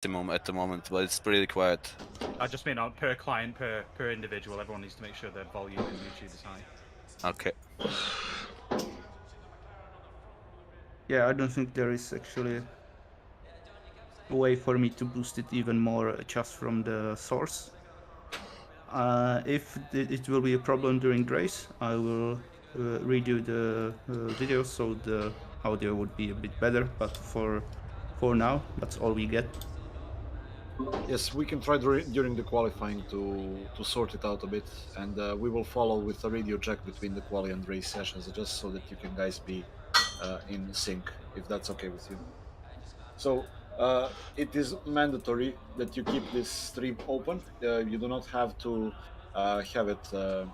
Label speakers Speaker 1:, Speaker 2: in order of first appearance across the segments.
Speaker 1: at the moment, but it's pretty quiet.
Speaker 2: I just mean per client, per individual. Everyone needs to make sure their volume in YouTube is high.
Speaker 1: Okay.
Speaker 3: Yeah, I don't think there is actually a way for me to boost it even more just from the source. If it will be a problem during race, I will redo the video so the audio would be a bit better. But for now, that's all we get.
Speaker 4: Yes, we can try during the qualifying to sort it out a bit, and we will follow with a radio check between the quali and race sessions, just so that you can guys be in sync, if that's okay with you. So it is mandatory that you keep this stream open. You do not have to have it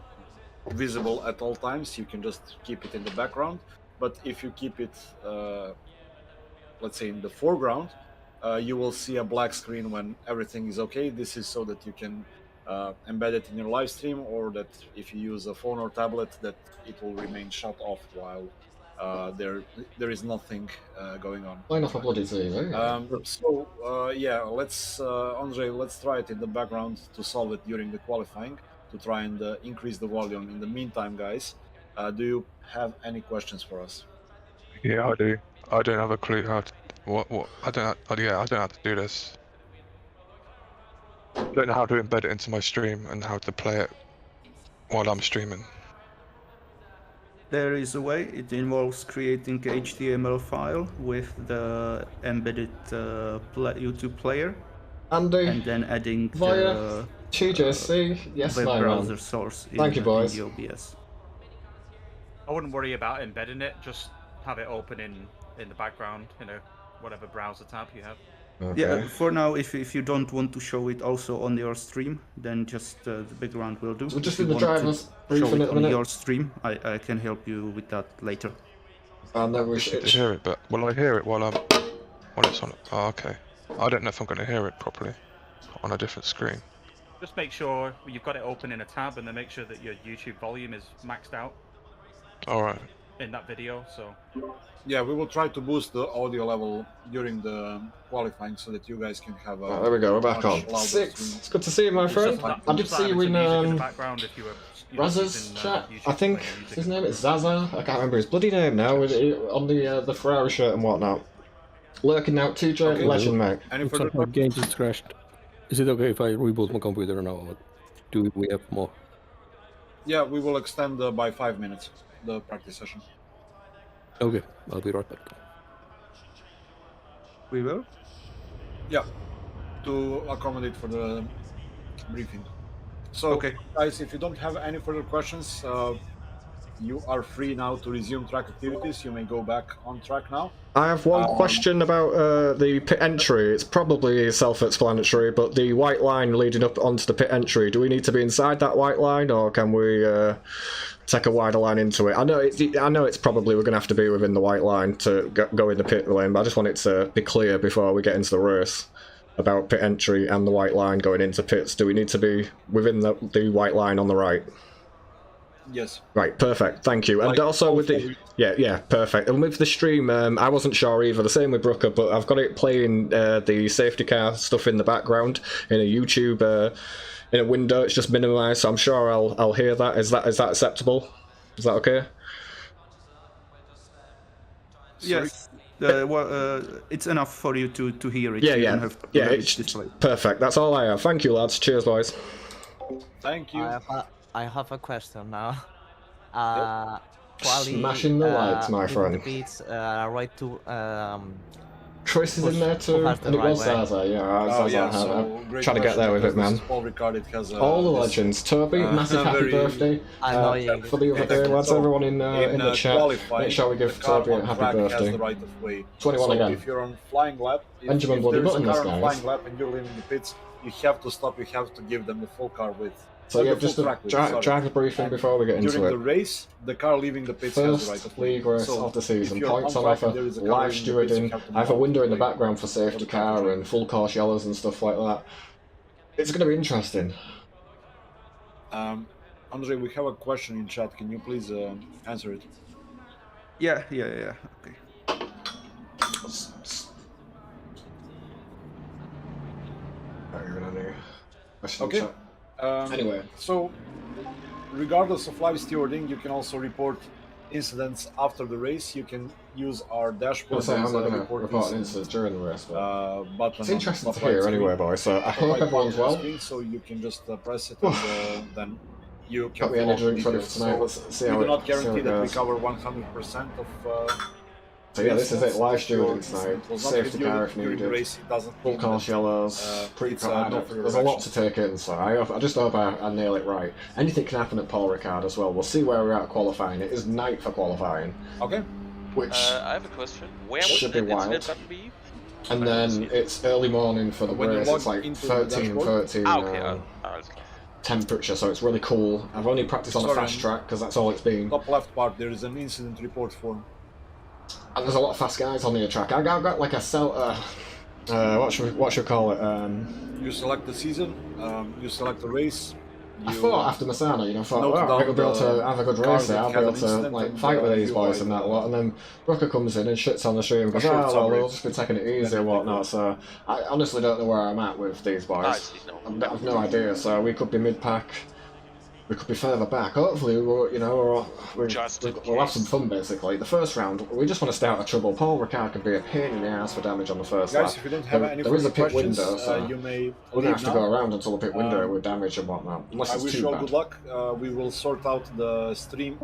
Speaker 4: visible at all times. You can just keep it in the background. But if you keep it, let's say, in the foreground, you will see a black screen when everything is okay. This is so that you can embed it in your live stream, or that if you use a phone or tablet, that it will remain shut off while there is nothing going on.
Speaker 5: Line off a bloody TV.
Speaker 4: Yeah, let's Andre, let's try it in the background to solve it during the qualifying, to try and increase the volume. In the meantime, guys, do you have any questions for us?
Speaker 6: Yeah, I do. I don't have a clue how to. What? I don't. I don't know how to do this. I don't know how to embed it into my stream and how to play it while I'm streaming.
Speaker 3: There is a way. It involves creating a HTML file with the embedded YouTube player,
Speaker 5: Andy,
Speaker 3: and then adding
Speaker 5: via
Speaker 3: the
Speaker 5: TJC, yes,
Speaker 3: web
Speaker 5: my
Speaker 3: browser
Speaker 5: man.
Speaker 3: source in,
Speaker 5: Thank you, boys.
Speaker 3: in the OBS.
Speaker 2: I wouldn't worry about embedding it. Just have it open in the background, whatever browser tab you have.
Speaker 5: Okay.
Speaker 3: Yeah, for now, if you don't want to show it also on your stream, then just the background will do.
Speaker 5: So just
Speaker 3: if
Speaker 5: in the drivers briefing at the
Speaker 3: on
Speaker 5: minute.
Speaker 3: your stream, I can help you with that later.
Speaker 5: And then we
Speaker 6: I
Speaker 5: should
Speaker 6: hear it, but will I hear it while it's on? Oh, okay. I don't know if I'm going to hear it properly on a different screen.
Speaker 2: Just make sure you've got it open in a tab, and then make sure that your YouTube volume is maxed out.
Speaker 6: All right.
Speaker 2: In that video, so.
Speaker 4: Yeah, we will try to boost the audio level during the qualifying so that you guys can have a...
Speaker 5: there we go, we're back on. 6, it's good to see you, my friend. I did see you in Raz's chat, I think his name is Zaza, I can't remember his bloody name now, on the Ferrari shirt and whatnot. Lurking out, TJ, okay. Legend, mate.
Speaker 7: My game just crashed. Is it okay if I reboot my computer now? Do we have more?
Speaker 4: Yeah, we will extend by 5 minutes the practice session.
Speaker 7: Okay, I'll be right back.
Speaker 3: We will?
Speaker 4: Yeah, to accommodate for the briefing. So, okay, guys, if you don't have any further questions, you are free now to resume track activities. You may go back on track now.
Speaker 5: I have one question about the pit entry. It's probably self-explanatory, but the white line leading up onto the pit entry, do we need to be inside that white line, or can we take a wider line into it? I know it's probably we're going to have to be within the white line to go in the pit lane, but I just want it to be clear before we get into the race about pit entry and the white line going into pits. Do we need to be within the white line on the right?
Speaker 4: Yes.
Speaker 5: Right, perfect, thank you. And also with the... Yeah, perfect. And with the stream, I wasn't sure either, the same with Brooker, but I've got it playing the safety car stuff in the background in a YouTube... in a window, it's just minimized, so I'm sure I'll hear that. Is that acceptable? Is that okay?
Speaker 3: Yes. It's enough for you to hear it.
Speaker 5: Yeah, it's perfect. That's all I have. Thank you, lads. Cheers, boys.
Speaker 4: Thank you.
Speaker 8: I have a question now.
Speaker 5: Smashing the lights, my friend.
Speaker 8: Beats right to
Speaker 5: Chris is in there too, and it was Zaza, I'm trying to get there with it, man. All the legends. Toby, massive happy birthday for the other day, lads. Everyone in the chat, make sure we give Toby a happy birthday. 21 again.
Speaker 4: If you're on flying lap,
Speaker 5: Benjamin bloody button this, guys.
Speaker 4: Flying lap and you're leaving the pits, you have to stop, you have to give them the full car width.
Speaker 5: So yeah, just a driver briefing before we get into it.
Speaker 4: During the race, the car leaving the pits has the right of way.
Speaker 5: League race of the season, points on offer, live stewarding, I have a window in the background for safety car and full course yellows and stuff like that. It's going to be interesting.
Speaker 4: Andre, we have a question in chat, can you please answer it?
Speaker 3: Yeah, okay.
Speaker 5: Not even any question
Speaker 4: Okay.
Speaker 5: chat. Anyway.
Speaker 4: So, regardless of live stewarding, you can also report incidents after the race. You can use our dashboard.
Speaker 5: I'm
Speaker 4: as
Speaker 5: not
Speaker 4: a
Speaker 5: going to report an incident during the race, but
Speaker 4: button
Speaker 5: it's
Speaker 4: on
Speaker 5: interesting
Speaker 4: the
Speaker 5: to hear
Speaker 4: top right
Speaker 5: anyway,
Speaker 4: screen.
Speaker 5: boys. So I
Speaker 4: Top
Speaker 5: hope
Speaker 4: right
Speaker 5: everyone's
Speaker 4: corner of
Speaker 5: well.
Speaker 4: the screen, so you can just press it and then you can
Speaker 5: Got me any
Speaker 4: follow
Speaker 5: drinks ready for
Speaker 4: details.
Speaker 5: tonight.
Speaker 4: So
Speaker 5: Let's see
Speaker 4: we
Speaker 5: how
Speaker 4: do
Speaker 5: it,
Speaker 4: not
Speaker 5: see how
Speaker 4: guarantee
Speaker 5: it
Speaker 4: that we
Speaker 5: goes.
Speaker 4: cover 100% of.
Speaker 5: So yeah, this is it. Live stewarding
Speaker 4: Incident
Speaker 5: tonight.
Speaker 4: was not
Speaker 5: Safety car
Speaker 4: reviewed
Speaker 5: if
Speaker 4: during the
Speaker 5: needed.
Speaker 4: race. It doesn't
Speaker 5: Full
Speaker 4: mean
Speaker 5: course
Speaker 4: that,
Speaker 5: yellows.
Speaker 4: it's no further
Speaker 5: There's a lot
Speaker 4: action.
Speaker 5: to take in, so I just hope I nail it right. Anything can happen at Paul Ricard as well. We'll see where we're at qualifying. It is night for qualifying,
Speaker 4: Okay.
Speaker 5: which
Speaker 9: I have a question. Where
Speaker 5: should
Speaker 9: would
Speaker 5: be
Speaker 9: the incident
Speaker 5: wild.
Speaker 9: button be?
Speaker 5: And then it's early morning for the
Speaker 4: When you
Speaker 5: race.
Speaker 4: log
Speaker 5: It's like
Speaker 4: into the
Speaker 5: 13,
Speaker 4: dashboard.
Speaker 5: 13
Speaker 9: Ah, okay. Alles klar.
Speaker 5: temperature, so it's really cool. I've only practiced on a
Speaker 4: Sorry,
Speaker 5: fast track because that's all it's been.
Speaker 4: Top left part, there is an incident report form.
Speaker 5: And there's a lot of fast guys on the track. I got like a what should we call it?
Speaker 4: You select the season, you select the race.
Speaker 5: I thought after Masana, I thought,
Speaker 4: note
Speaker 5: oh, I
Speaker 4: down
Speaker 5: think I'll be able
Speaker 4: the
Speaker 5: to have a good
Speaker 4: cars
Speaker 5: race there.
Speaker 4: that
Speaker 5: I'll be
Speaker 4: had
Speaker 5: able
Speaker 4: an
Speaker 5: to
Speaker 4: incident
Speaker 5: like
Speaker 4: and,
Speaker 5: fight with these
Speaker 4: you
Speaker 5: boys
Speaker 4: are
Speaker 5: and that
Speaker 4: the-
Speaker 5: lot. And then Brooker comes in and shits on the stream and goes,
Speaker 4: short
Speaker 5: oh, well,
Speaker 4: summary.
Speaker 5: they'll just be taking it easy and whatnot. So I honestly don't know where I'm at with these boys.
Speaker 9: I see, no.
Speaker 5: I've no idea. So we could be mid-pack. We could be further back. Hopefully, we'll have some fun. Basically, the first round, we just want to stay out of trouble. Paul Ricard can be a pain in the ass for damage on the first lap.
Speaker 4: Guys, if you don't have any
Speaker 5: there is
Speaker 4: further
Speaker 5: a pit
Speaker 4: questions,
Speaker 5: window, so
Speaker 4: you may
Speaker 5: we're gonna
Speaker 4: leave
Speaker 5: have to
Speaker 4: now.
Speaker 5: go around until the pit window with damage and whatnot. Unless
Speaker 4: I
Speaker 5: it's
Speaker 4: wish
Speaker 5: too
Speaker 4: you all
Speaker 5: bad.
Speaker 4: good luck. We will sort out the stream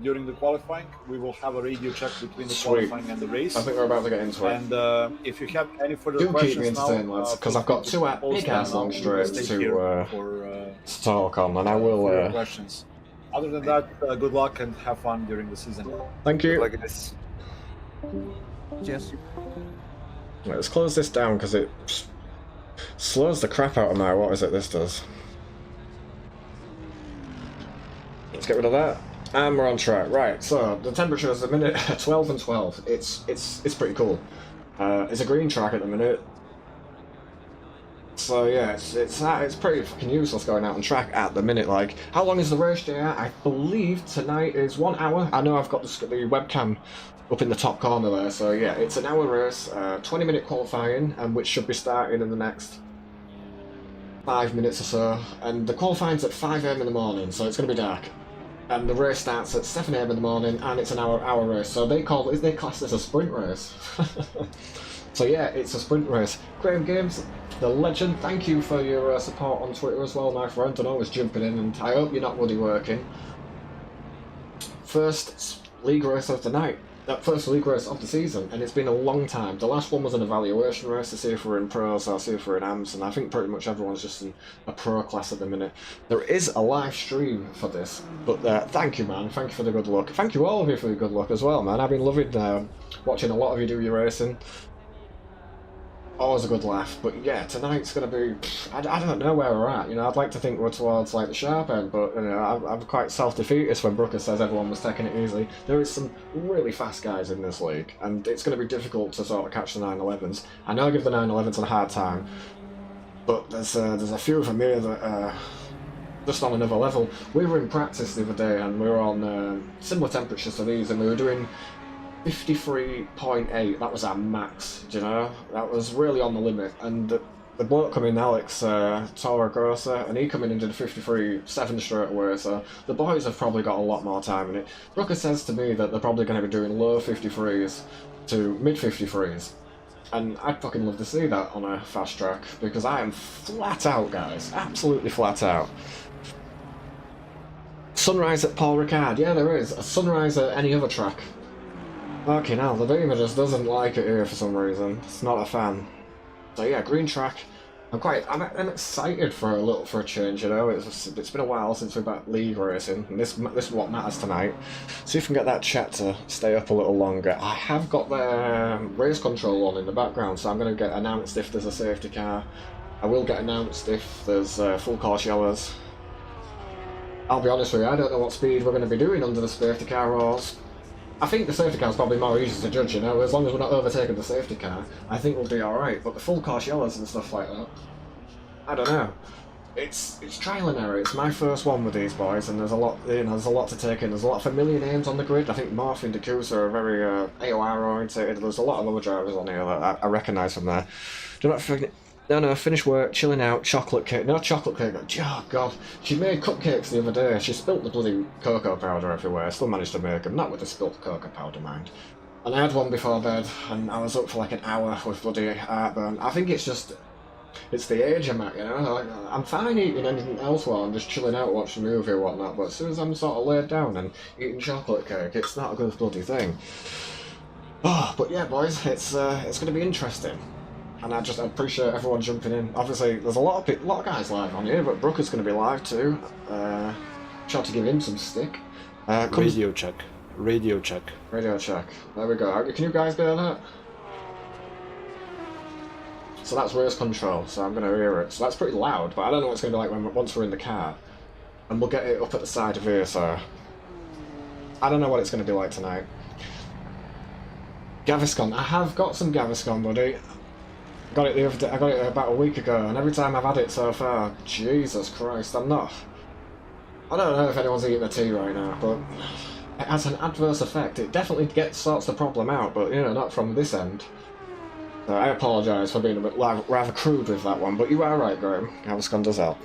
Speaker 4: during the qualifying. We will have a radio check between the
Speaker 5: Sweet.
Speaker 4: qualifying and the race.
Speaker 5: I think we're about to get into it.
Speaker 4: And if you have any further
Speaker 5: Do keep
Speaker 4: questions
Speaker 5: me entertained,
Speaker 4: now,
Speaker 5: lads, because
Speaker 4: feel
Speaker 5: I've got
Speaker 4: free
Speaker 5: two
Speaker 4: to post
Speaker 5: big ass
Speaker 4: them
Speaker 5: long
Speaker 4: now.
Speaker 5: straights
Speaker 4: Stay
Speaker 5: to
Speaker 4: here for
Speaker 5: talk on, and I will.
Speaker 4: for your questions. Other than that, good luck and have fun during the season.
Speaker 5: Thank you.
Speaker 8: Cheers.
Speaker 5: Right, let's close this down because it slows the crap out of my. What is it? This does. Let's get rid of that. And we're on track. Right, so the temperature is a minute 12 and 12. It's pretty cool. It's a green track at the minute. So yeah, it's pretty fucking useless going out on track at the minute. Like, how long is the race day at? I believe tonight is 1 hour. I know I've got the webcam up in the top corner there. So yeah, it's an hour race, 20-minute qualifying, and which should be starting in the next 5 minutes or so. And the qualifying's at 5 AM in the morning, so it's going to be dark. And the race starts at 7 AM in the morning, and it's an hour race. So they class this a sprint race. So yeah, it's a sprint race. Graham Games, the legend, thank you for your support on Twitter as well, my friend, and always jumping in, and I hope you're not bloody working. First league race of the night. First league race of the season, and it's been a long time. The last one was an evaluation race to see if we're in pros or see if we're in AMS, and I think pretty much everyone's just in a pro class at the minute. There is a live stream for this, but thank you, man. Thank you for the good luck. Thank you all of you for the good luck as well, man. I've been loving watching a lot of you do your racing. Always a good laugh, but yeah, tonight's going to be, I don't know where we're at, I'd like to think we're towards like the sharp end, but I'm quite self-defeatist when Brooker says everyone was taking it easy. There is some really fast guys in this league, and it's going to be difficult to sort of catch the 911s. I know I give the 911s a hard time, but there's a few of them here that just on another level. We were in practice the other day, and we were on similar temperatures to these, and we were doing 53.8, that was our max, that was really on the limit. And the bloke come in, Alex Toro Grossa, and he come in and did a 53.7 straight away, so the boys have probably got a lot more time in it. Brooker says to me that they're probably going to be doing low 53s to mid 53s, and I'd fucking love to see that on a fast track, because I am flat out, guys, absolutely flat out. Sunrise at Paul Ricard, yeah there is, a sunrise at any other track. Fucking hell, the Beamer just doesn't like it here for some reason. It's not a fan. So yeah, green track. I'm excited for a change. It's been a while since we've been league racing, and this is what matters tonight. See if we can get that chat to stay up a little longer. I have got the race control on in the background, so I'm going to get announced if there's a safety car. I will get announced if there's full course yellows. I'll be honest with you, I don't know what speed we're going to be doing under the safety car rules. I think the safety car is probably more easy to judge, as long as we're not overtaking the safety car, I think we'll do alright, but the full course yellows and stuff like that, I don't know. It's trial and error, it's my first one with these boys, and there's a lot to take in. There's a lot of familiar names on the grid. I think Morph and Dakusa are very AOR orientated. There's a lot of other drivers on here that I recognise from there. Do not forget, No, finished work, chilling out, chocolate cake. No, chocolate cake. Oh, God. She made cupcakes the other day. She spilt the bloody cocoa powder everywhere. Still managed to make them. Not with the spilt cocoa powder, mind. And I had one before bed, and I was up for like an hour with bloody heartburn. I think it's just... It's the age I'm at, you know? Like, I'm fine eating anything else while I'm just chilling out, watching a movie or whatnot, but as soon as I'm sort of laid down and eating chocolate cake, it's not a good bloody thing. Oh, but yeah, boys, it's going to be interesting. And I appreciate everyone jumping in. Obviously, there's a lot of guys live on here, but Brooker's going to be live too. Try to give him some stick.
Speaker 4: Radio check. Radio check.
Speaker 5: Radio check. There we go. Can you guys hear that? So that's race control, so I'm going to hear it. So that's pretty loud, but I don't know what it's going to be like once we're in the car. And we'll get it up at the side of here, so... I don't know what it's going to be like tonight. Gaviscon. I have got some Gaviscon, buddy. I got it the other day. I got it about a week ago, and every time I've had it so far, Jesus Christ, I'm not... I don't know if anyone's eating the tea right now, but... It has an adverse effect. It definitely sorts the problem out, but, you know, not from this end. So I apologise for being a bit rather crude with that one, but you are right, Graham. Gaviscon does help.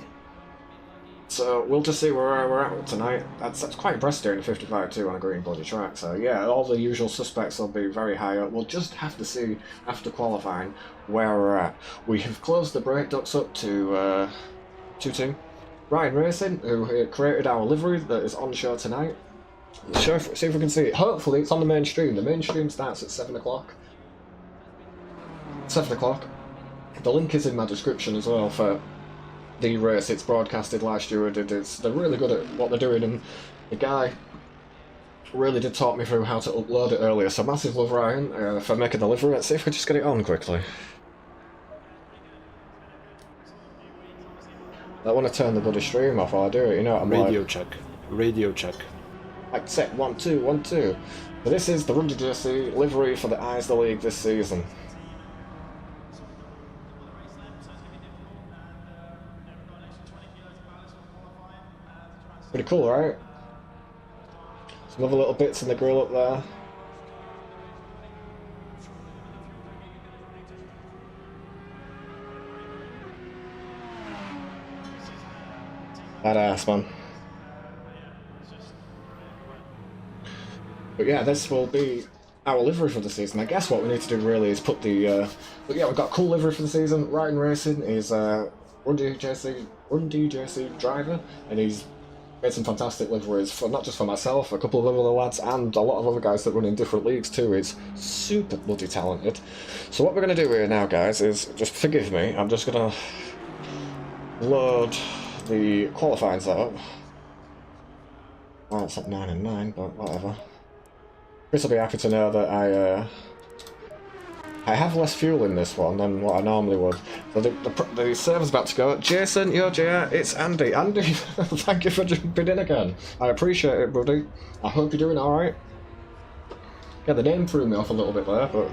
Speaker 5: So we'll just see where we're at tonight. That's quite impressive doing a 55.2 on a green bloody track. So yeah, all the usual suspects will be very high up. We'll just have to see after qualifying where we're at. We have closed the brake ducts up to 2-2. Ryan Racing, who created our livery that is on show tonight. See if we can see it. Hopefully it's on the main stream. The main stream starts at 7 o'clock. 7 o'clock. The link is in my description as well for the race. It's broadcasted last year. They're really good at what they're doing, and the guy really did talk me through how to upload it earlier. So massive love, Ryan, for making the livery. Let's see if we just get it on quickly. I want to turn the bloody stream off while I do it, you know what I'm
Speaker 4: Radio
Speaker 5: like.
Speaker 4: check. Radio check.
Speaker 5: Like set 1 2 1 2. So this is the Rundy Jersey livery for the ISDA League this season. Pretty cool, right? Some other little bits in the grill up there. Badass, man. But yeah, this will be our livery for the season. I guess what we need to do really is put the... But yeah, we've got a cool livery for the season. Ryan Racing is Rundy Jersey driver, and he's made some fantastic liveries, for not just for myself, a couple of other lads, and a lot of other guys that run in different leagues too. He's super bloody talented. So what we're going to do here now, guys, is, just forgive me, I'm just going to load the qualifying setup. Well, it's at 9 and 9, but whatever. Chris will be happy to know that I have less fuel in this one than what I normally would. So the server's about to go. Jason, yo, JR, it's Andy. Andy, thank you for jumping in again. I appreciate it, buddy. I hope you're doing alright. Yeah, the name threw me off a little bit there, but...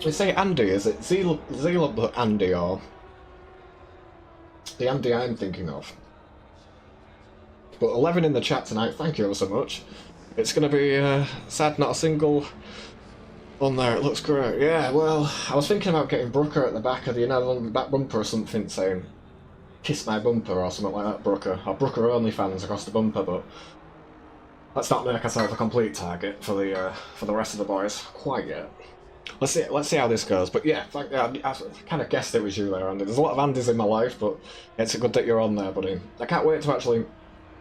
Speaker 5: We say Andy, is it Zealand Andy, or... the Andy I'm thinking of? But 11 in the chat tonight, thank you ever so much. It's going to be sad not a single on there. It looks great. Yeah, well, I was thinking about getting Brooker at the back of the, you know, on the back bumper or something, saying "kiss my bumper" or something like that. Brooker, or Brooker only fans across the bumper. But let's not make ourselves a complete target for the rest of the boys quite yet. Let's see how this goes. But yeah, I kind of guessed it was you there, Andy. There's a lot of Andys in my life, but it's good that you're on there, buddy. I can't wait to actually.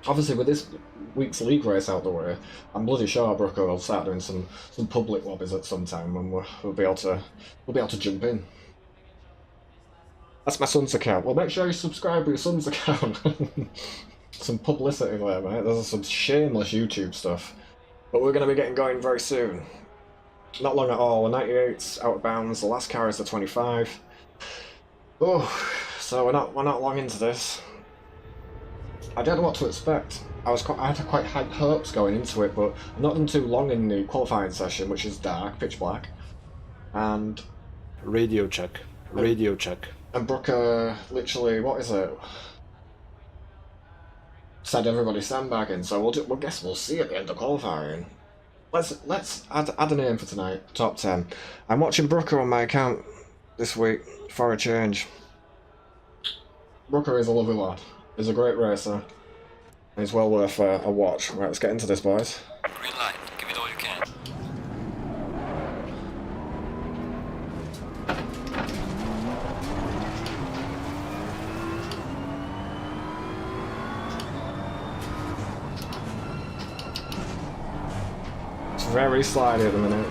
Speaker 5: Obviously, with this week's league race out the way, I'm bloody sure Brooker will start doing some public lobbies at some time, and we'll be able to jump in. That's my son's account. Well, make sure you subscribe to your son's account. Some publicity there, mate. There's some shameless YouTube stuff, but we're going to be getting going very soon. Not long at all. The 98's out of bounds. The last car is the 25. Oh, so we're not long into this. I don't know what to expect. I had quite high hopes going into it, but I've not done too long in the qualifying session, which is dark, pitch black. And
Speaker 4: radio check. Radio check.
Speaker 5: And Brooker literally, what is it? Said everybody sandbagging, so we'll guess we'll see at the end of qualifying. Let's add a name for tonight. Top 10. I'm watching Brooker on my account this week for a change. Brooker is a lovely lad. He's a great racer. He's well worth a watch. Right, let's get into this, boys.
Speaker 10: Green light. Give it all you can.
Speaker 5: It's very slidey at the minute.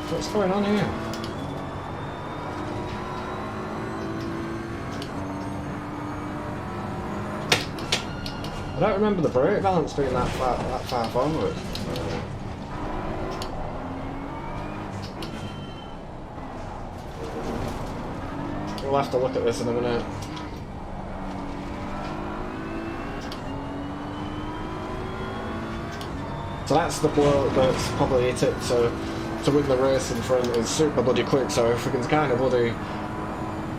Speaker 5: What's going on here? I don't remember the brake balance being that far forward. We'll have to look at this in a minute. So that's the bloke that's probably hit it to win the race in front. Is super bloody quick, so if we can kind of bloody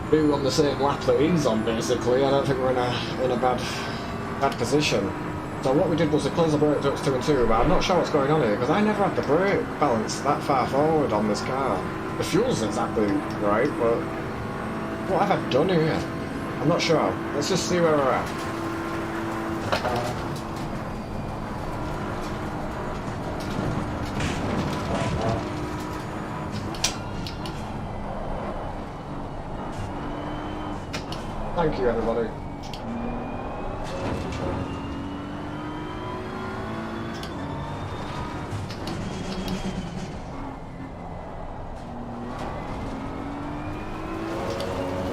Speaker 5: be on the same lap that he's on, basically, I don't think we're in a bad position. So what we did was we closed the brake ducts 2 and 2, but I'm not sure what's going on here because I never had the brake balance that far forward on this car. The fuel's exactly right, but what have I done here? I'm not sure. Let's just see where we're at. Thank you, everybody.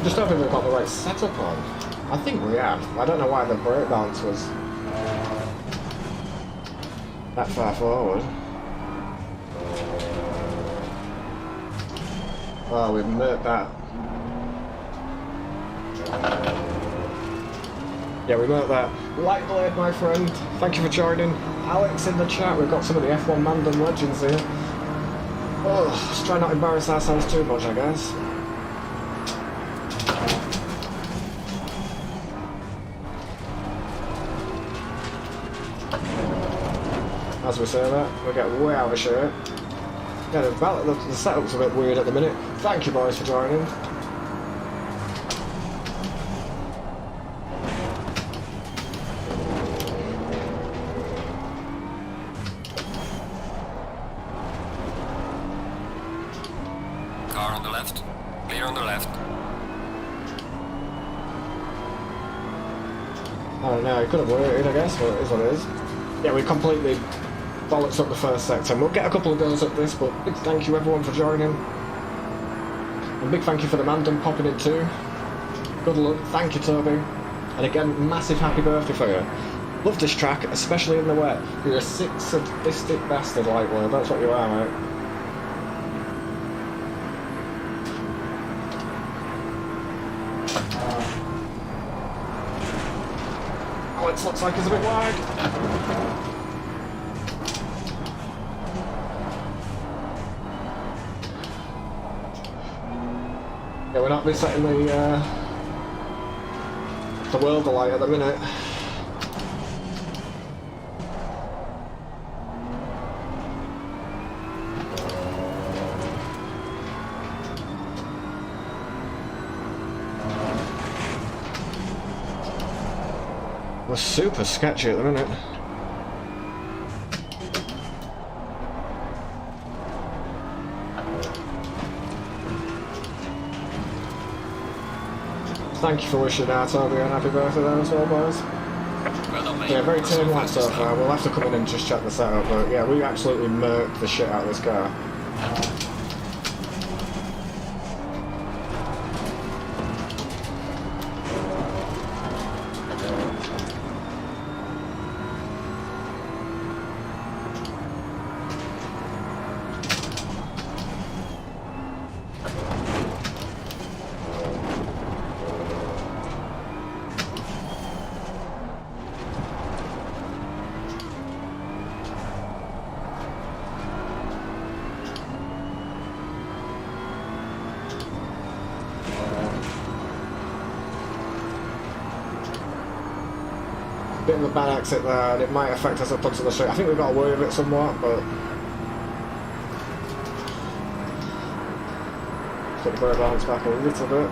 Speaker 5: Just hoping we've got the right setup on. I think we have. I don't know why the brake balance was that far forward. Oh, we've murked that. Yeah, we murked that. Light blade, my friend. Thank you for joining. Alex in the chat. We've got some of the F1 Mandem legends here. Oh, let's try not to embarrass ourselves too much, I guess. As we say that, we get way out of shape. Yeah, the setup's a bit weird at the minute. Thank you, boys, for joining.
Speaker 10: Car on the left. Clear on the left.
Speaker 5: I don't know, it could have waited, I guess, but it is what it is. Yeah, we completely bollocks up the first sector. We'll get a couple of goals at this, but big thank you everyone for joining. And big thank you for the Mandem popping in too. Good luck, thank you Toby. And again, massive happy birthday for you. Love this track, especially in the wet. You're a sick, sadistic bastard, Lightwell. That's what you are, mate. Alex looks like he's a bit wide. Yeah, we're not resetting the world alight at the minute. We're super sketchy at the minute. Thank you for wishing our Toby a happy birthday there as well, boys.
Speaker 10: Well done, mate.
Speaker 5: Yeah, very tame lap so far. We'll have to come in and just check the setup, but yeah, we absolutely murked the shit out of this car. bit of a bad exit there, and it might affect us up onto the straight. I think we've got away with it somewhat, but put the brake balance back a little bit.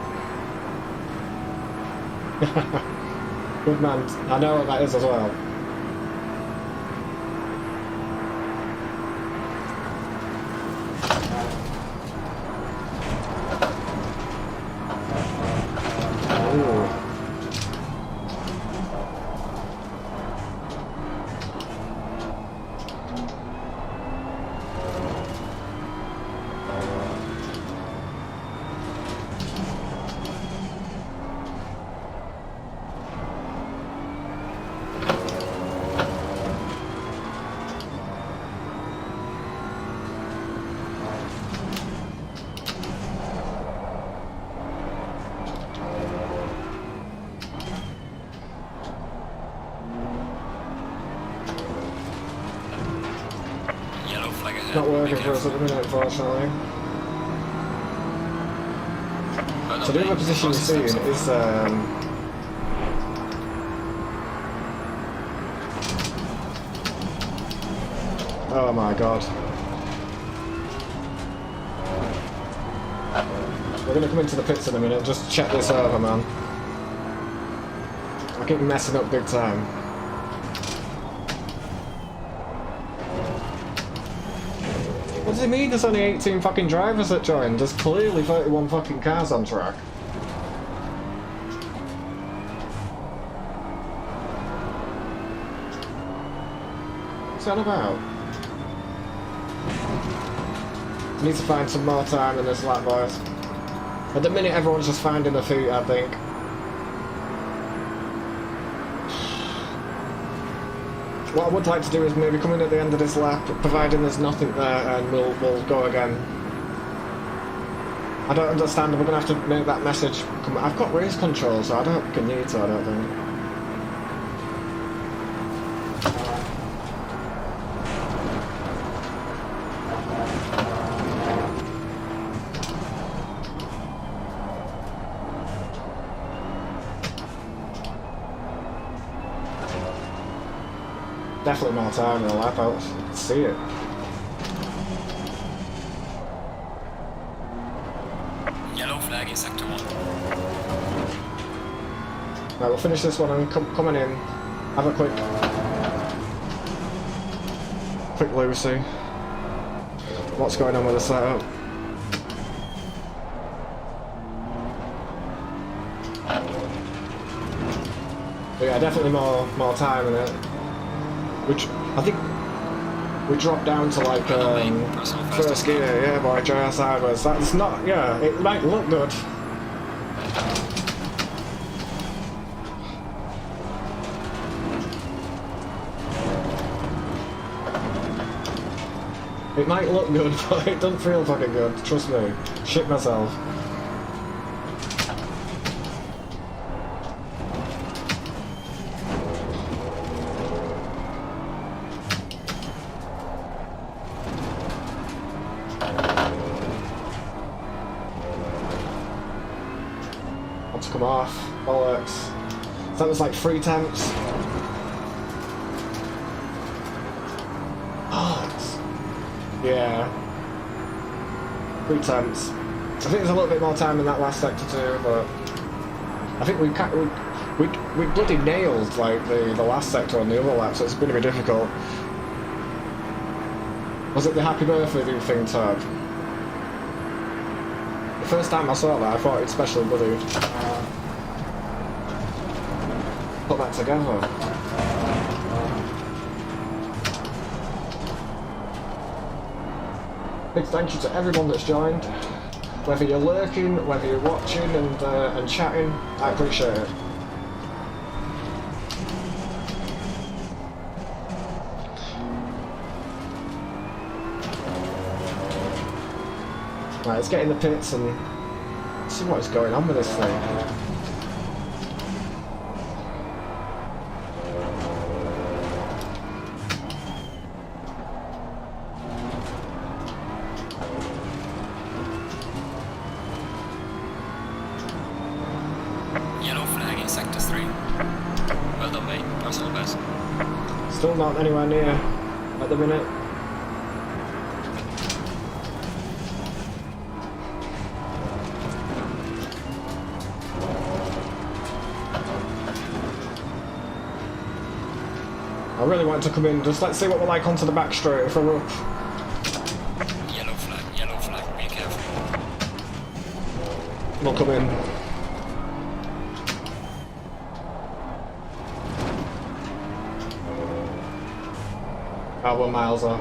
Speaker 5: Good man. I know what that is as well. Not working for us at the minute, unfortunately. So the other position you're seeing is oh my god. We're gonna come into the pits in a minute, just check this over, man. I keep messing up big time. What does it mean there's only 18 fucking drivers that joined? There's clearly 31 fucking cars on track. What's that about? Need to find some more time in this lap, boys. At the minute everyone's just finding their feet, I think. What I would like to do is maybe come in at the end of this lap, providing there's nothing there, and we'll go again. I don't understand, we're going to have to make that message come. I've got race control, so I don't need to, I don't think. Definitely more time in the lap out. You can see it.
Speaker 10: Yellow flag in sector 1.
Speaker 5: Right, we'll finish this one and coming in. Have a quick Lucy. What's going on with the setup? But yeah, definitely more time in it. Which I think we dropped down to like first gear, yeah, by gyro sideways. That's not, yeah, it might look good. It might look good, but it doesn't feel fucking good, trust me. Shit myself. Come off, bollocks. So that was like 3 temps. Bollocks. Yeah. 3 temps. I think there's a little bit more time in that last sector too, but I think we bloody nailed like the last sector on the other lap, so it's going to be difficult. Was it the happy birthday thing, Tab? The first time I saw that, I thought it'd especially bloody put that together. Big thank you to everyone that's joined. Whether you're lurking, whether you're watching and chatting, I appreciate it. Right, let's get in the pits and see what is going on with this thing.
Speaker 10: Yellow flag in sector 3. Well done, mate. Personal best.
Speaker 5: Still not anywhere near at the minute. I really want to come in, just let's see what we're like onto the back straight if we're up.
Speaker 10: Yellow flag, be careful.
Speaker 5: We'll come in. Oh, we're miles off.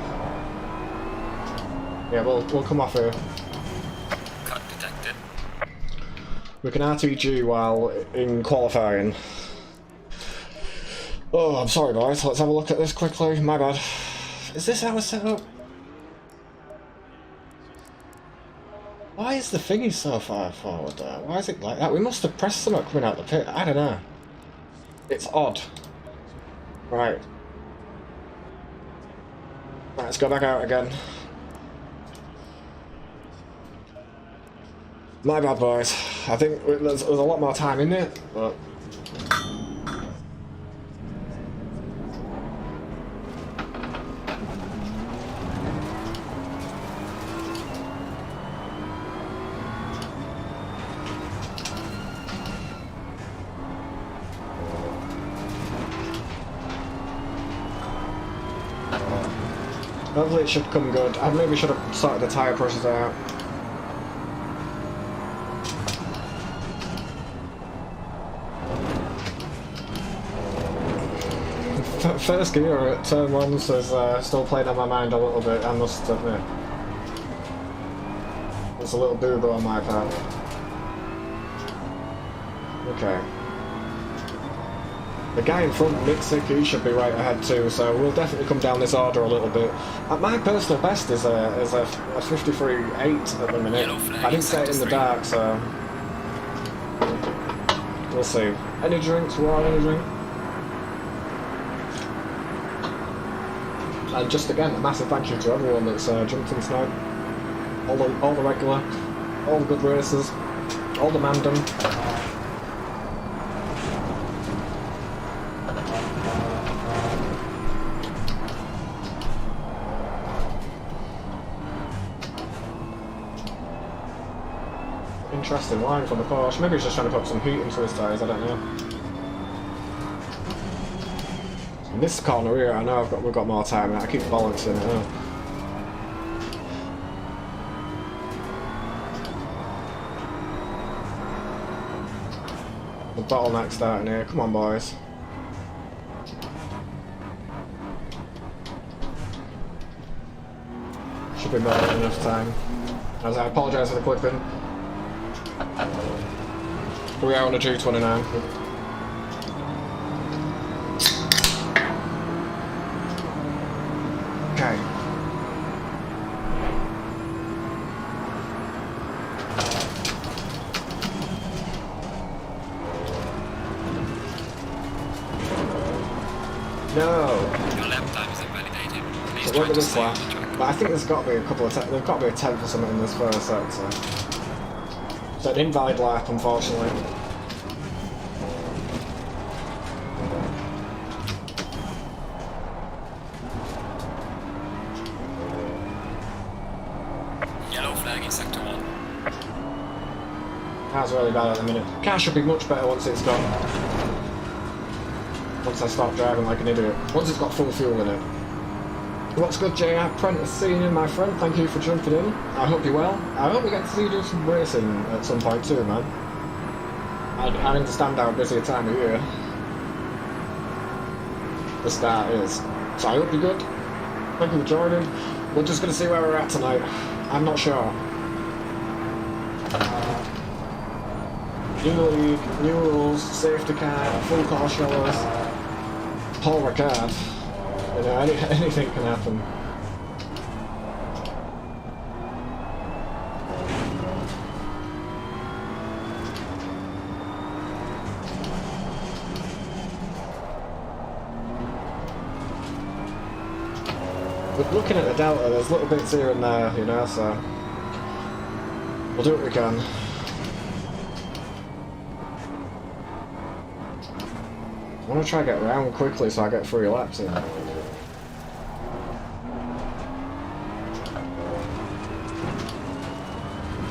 Speaker 5: Yeah, we'll come off here.
Speaker 10: Cut detected.
Speaker 5: We can RTG while in qualifying. Oh, I'm sorry guys, let's have a look at this quickly, my bad. Is this our setup? Why is the thingy so far forward there? Why is it like that? We must have pressed something coming out the pit, I don't know. It's odd. Right. Right, let's go back out again. My bad boys, I think there's a lot more time in it, but... Hopefully it should come good. I maybe should have sorted the tyre pressures out. First gear at turn 1 is still playing on my mind a little bit, I must admit. It's a little boo-boo on my part. Okay. The guy in front, Nick Sick, he should be right ahead too, so we'll definitely come down this order a little bit. My personal best is a 53.8 at the minute. I didn't set it in the dark, so... We'll see. Any drinks? Raw any drink? And just again, a massive thank you to everyone that's jumped in tonight. All the regular, all the good racers, all the mandem. Interesting line from the Porsche. Maybe he's just trying to put some heat into his tyres, I don't know. In this corner here, I know we've got more time, and I keep balancing it out. The bottleneck starting here. Come on, boys. Should be more than enough time. As I apologise for the clipping. We are on a G29. Okay. No.
Speaker 10: Your lap time is invalidated. Please
Speaker 5: So
Speaker 10: try
Speaker 5: look
Speaker 10: to
Speaker 5: at this
Speaker 10: stay on
Speaker 5: lap.
Speaker 10: the track.
Speaker 5: But I think there's got to be a couple of there's got to be a 10th or something in this first sector. So an invalid lap, unfortunately.
Speaker 10: Yellow flag in sector 1.
Speaker 5: Car's really bad at the minute. Car should be much better once it's gone. Once I stop driving like an idiot. Once it's got full fuel in it. What's good, JR? Prentice, seeing you, my friend. Thank you for jumping in. I hope you're well. I hope we get to see you do some racing at some point too, man. I understand how busy a time of year the start is. So I hope you're good. Thank you for joining. We're just going to see where we're at tonight. I'm not sure. New league, new rules, safety car, full car showers, Paul Ricard. You know, anything can happen. But looking at the delta, there's little bits here and there, you know, so we'll do what we can. want to try to get around quickly so I get 3 laps in.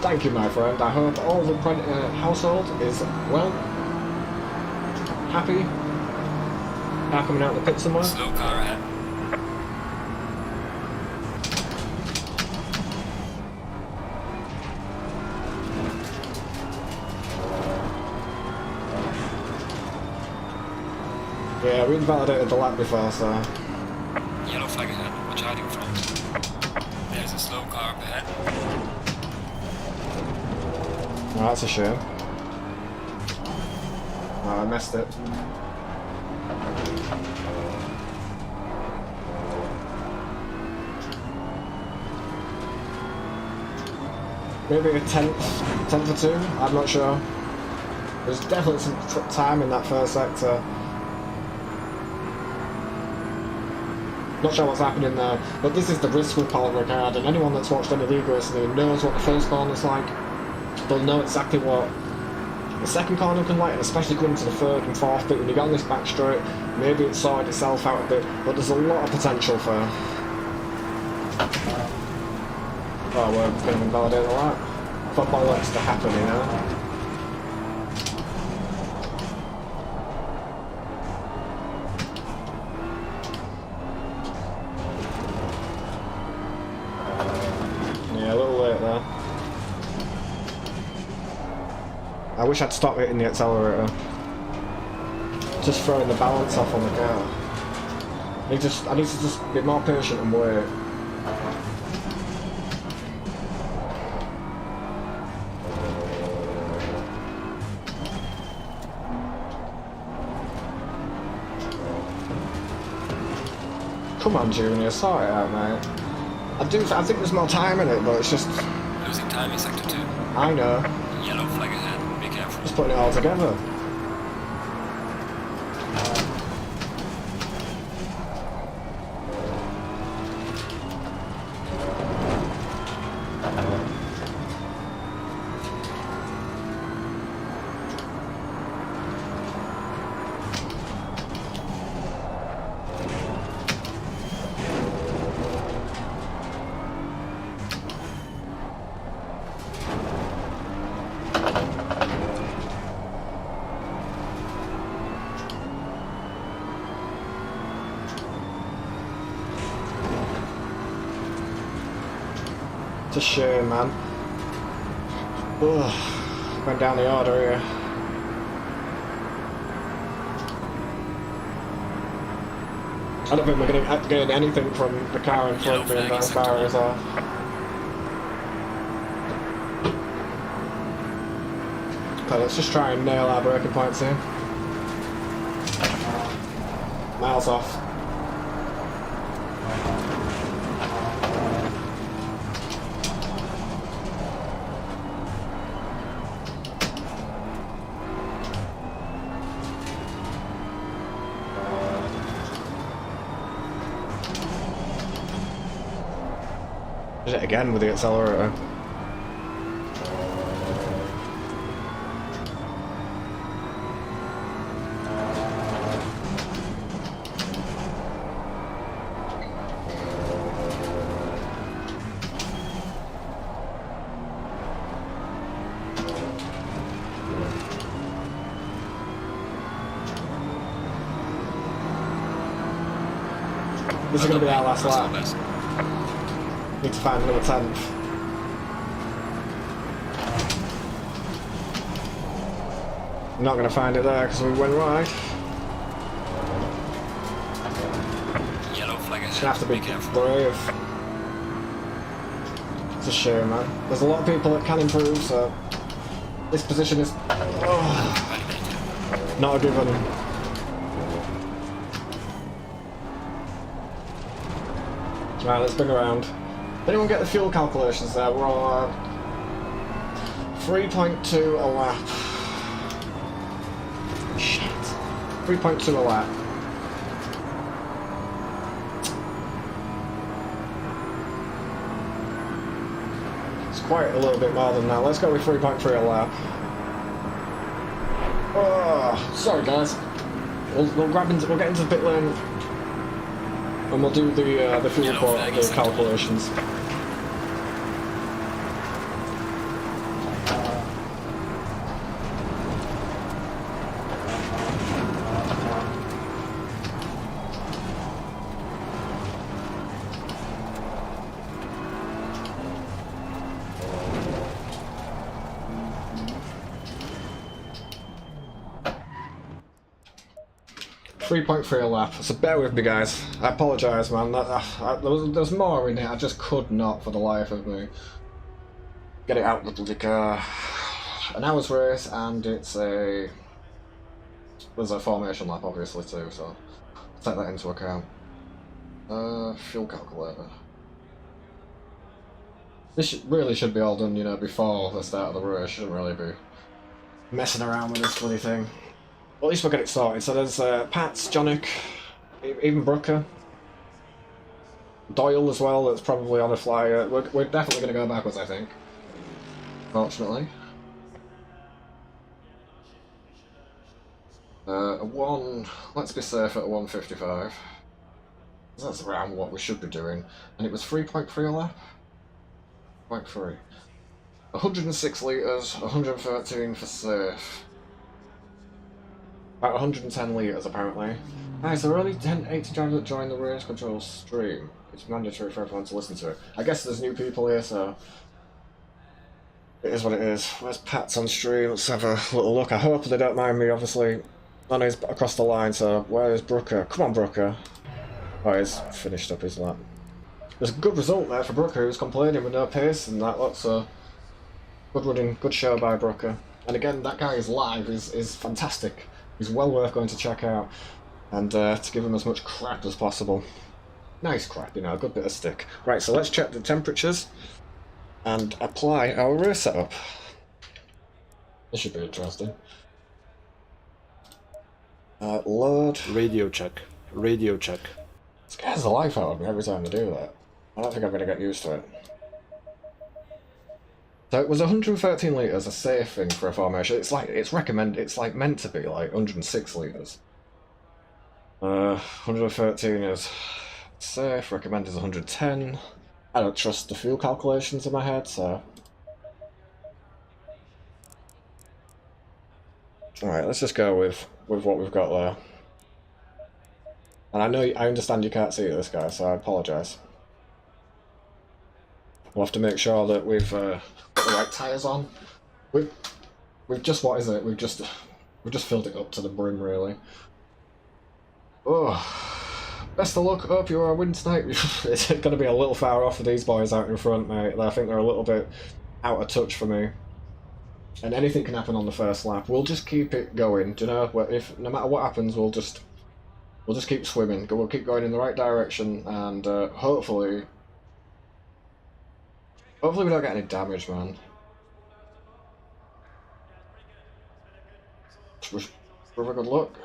Speaker 5: Thank you, my friend. I hope all the household is well, happy. Now coming out of the pit somewhere.
Speaker 10: Slow car ahead.
Speaker 5: Yeah, we invalidated the lap before, so...
Speaker 10: Yellow flag ahead. Watch out in front. There's a slow car up ahead.
Speaker 5: Oh, that's a shame. Oh, I missed it. Maybe a tenth or 2, I'm not sure. There's definitely some time in that first sector. Not sure what's happening there, but this is the risk with Paul Ricard, and anyone that's watched any league racing who knows what the first corner's like, they'll know exactly what the second corner can like, and especially coming to the third and fourth bit when you get on this back straight, maybe it's sorted itself out a bit, but there's a lot of potential for... Oh, we're going to invalidate the lap. Football likes to happen, you know? Yeah, a little late there. I wish I'd stopped hitting the accelerator. Just throwing the balance off on the car. I need to just be more patient and wait. Come on, Junior, sort it out, mate. I think there's more time in it, but it's just...
Speaker 10: Losing time in sector 2.
Speaker 5: I know.
Speaker 10: Yellow flag ahead. Be careful.
Speaker 5: Just putting it all together. It's a shame, man. Ugh, went down the order here. I don't think we're going to gain anything from the car in front being those barriers off. Okay, let's just try and nail our braking points here. Miles off. Did it again with the accelerator. This is going to be our last lap. Need to find another 10th. I'm not going to find it there because we went right.
Speaker 10: Yellow flag ahead.
Speaker 5: Just gonna have to be brave. It's a shame, man. There's a lot of people that can improve, so this position is not a given. Right, let's bring around. Did anyone get the fuel calculations there? We're on 3.2 a lap. Shit. 3.2 a lap. It's quite a little bit more than that. Let's go with 3.3 a lap. Oh, sorry guys. We'll get into the pit lane, and we'll do the fuel the calculations. .3 a lap, so bear with me guys. I apologise man, there's more in it, I just could not for the life of me get it out with the car. An hour's race and there's a formation lap obviously too, so take that into account. Fuel calculator. This really should be all done, you know, before the start of the race. Shouldn't really be messing around with this bloody thing. Well, at least we'll get it sorted. So there's Pats, Jonick, even Brooker, Doyle as well, that's probably on a flyer. We're definitely going to go backwards, I think. Fortunately. Let's be safe at a 155. That's around what we should be doing. And it was 3.3 a lap? 0.3. 106 litres, 113 for safe. About 110 litres apparently. Nice, there are only 80 drivers that join the race control stream. It's mandatory for everyone to listen to it. I guess there's new people here, so it is what it is. Where's Pat's on stream? Let's have a little look. I hope they don't mind me, obviously. I know he's across the line, so where is Brooker? Come on, Brooker. Oh, he's finished up his lap. There's a good result there for Brooker, who's complaining with no pace and that lot, so good running, good show by Brooker. And again, that guy is live, is fantastic. He's well worth going to check out, and to give him as much crap as possible. Nice crap, you know, a good bit of stick. Right, so let's check the temperatures and apply our race setup. This should be interesting. Load.
Speaker 4: Radio check. Radio check.
Speaker 5: It scares the life out of me every time they do that. I don't think I'm going to get used to it. So it was 113 litres, a safe thing for a formation. It's like meant to be like 106 litres. 113 is safe, recommended is 110. I don't trust the fuel calculations in my head, so... Alright, let's just go with what we've got there. And I understand you can't see this guy, so I apologise. We'll have to make sure that we've got the right tyres on. We've just, what is it? We've just filled it up to the brim, really. Oh, best of luck. Hope you win tonight. It's going to be a little far off for these boys out in front, mate. I think they're a little bit out of touch for me. And anything can happen on the first lap. We'll just keep it going. Do you know? If no matter what happens, we'll just keep swimming. We'll keep going in the right direction, and hopefully we don't get any damage, man. Brother, good luck.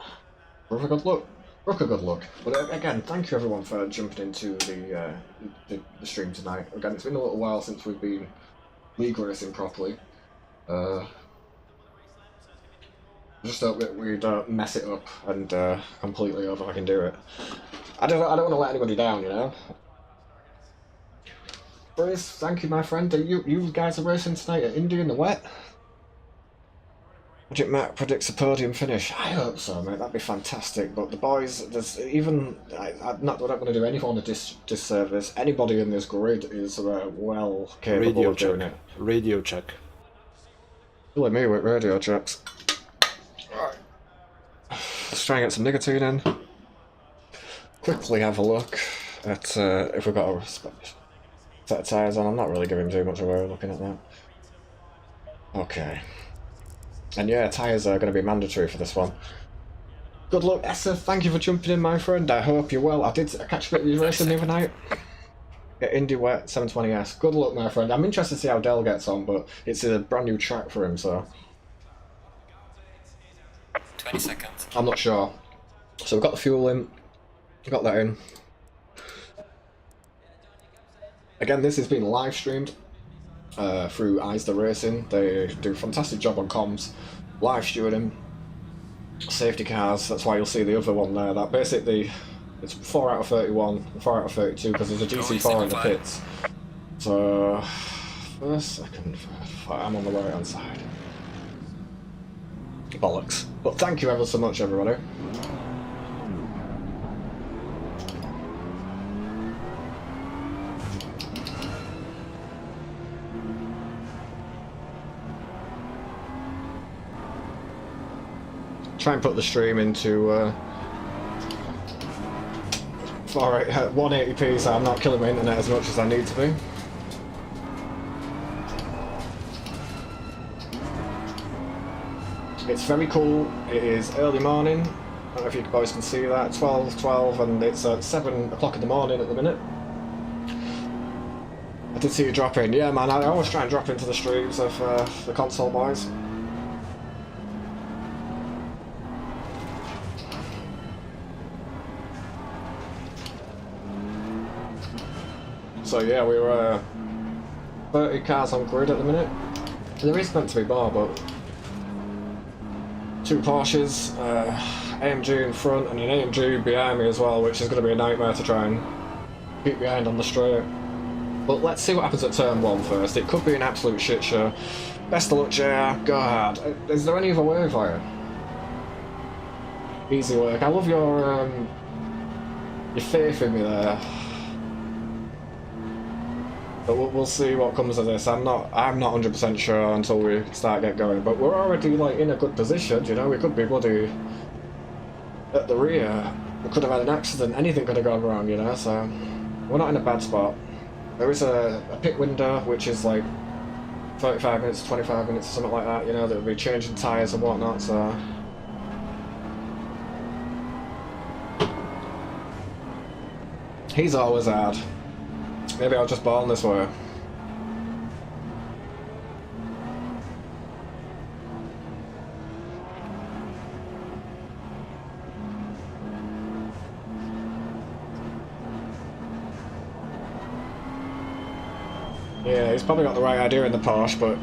Speaker 5: Brother, good luck. Brooker, good luck. But again, thank you everyone for jumping into the stream tonight. Again, it's been a little while since we've been league racing properly. Just hope that we don't mess it up and completely over I can do it. I don't want to let anybody down, you know. Bruce, thank you, my friend. You guys are racing tonight at Indy in the wet? Project Matt predicts a podium finish. I hope so, mate. That'd be fantastic. But the boys, there's even... I'm not going to do any form of disservice. Anybody in this grid is well capable of doing it.
Speaker 4: Radio check.
Speaker 5: Really me with radio checks. Right. Let's try and get some nicotine in. Quickly have a look at if we've got a set of tyres on. I'm not really giving too much away looking at that. Okay. And yeah, tyres are going to be mandatory for this one. Good luck, Essa. Thank you for jumping in, my friend. I hope you're well. I did catch a bit of your racing the other night. Get Indy wet, 720S. Good luck, my friend. I'm interested to see how Dell gets on, but it's a brand new track for him, so...
Speaker 10: 20 seconds.
Speaker 5: I'm not sure. So we've got the fuel in. Got that in. Again, this has been live streamed through ISDA Racing. They do a fantastic job on comms, live stewarding. safety cars. That's why you'll see the other one there. That basically, it's 4 out of 31, 4 out of 32 because there's a GC4 in the pits. So, first, second, third, I'm on the right hand side. Bollocks. But thank you ever so much, everybody. Try and put the stream into 180p so I'm not killing my internet as much as I need to be. It's very cool. It is early morning. I don't know if you boys can see that. 12, and it's at 7 o'clock in the morning at the minute. I did see you drop in. Yeah, man, I always try and drop into the streams of the console boys. So yeah, we were 30 cars on grid at the minute. There is meant to be more, but 2 Porsches, AMG in front and an AMG behind me as well, which is going to be a nightmare to try and keep behind on the straight. But let's see what happens at turn 1 first. It could be an absolute shit show. Best of luck, JR. Go hard. Is there any other way for you? Easy work. I love your faith in me there. But we'll see what comes of this. I'm not 100% sure until we start get going. But we're already like in a good position, you know. We could be bloody at the rear. We could have had an accident. Anything could have gone wrong, you know. So we're not in a bad spot. There is a pit window which is like 35 minutes, 25 minutes, something like that. You know, that will be changing tyres and whatnot. So. He's always hard. Maybe I'll just ball this way. Yeah, he's probably got the right idea in the Porsche, but...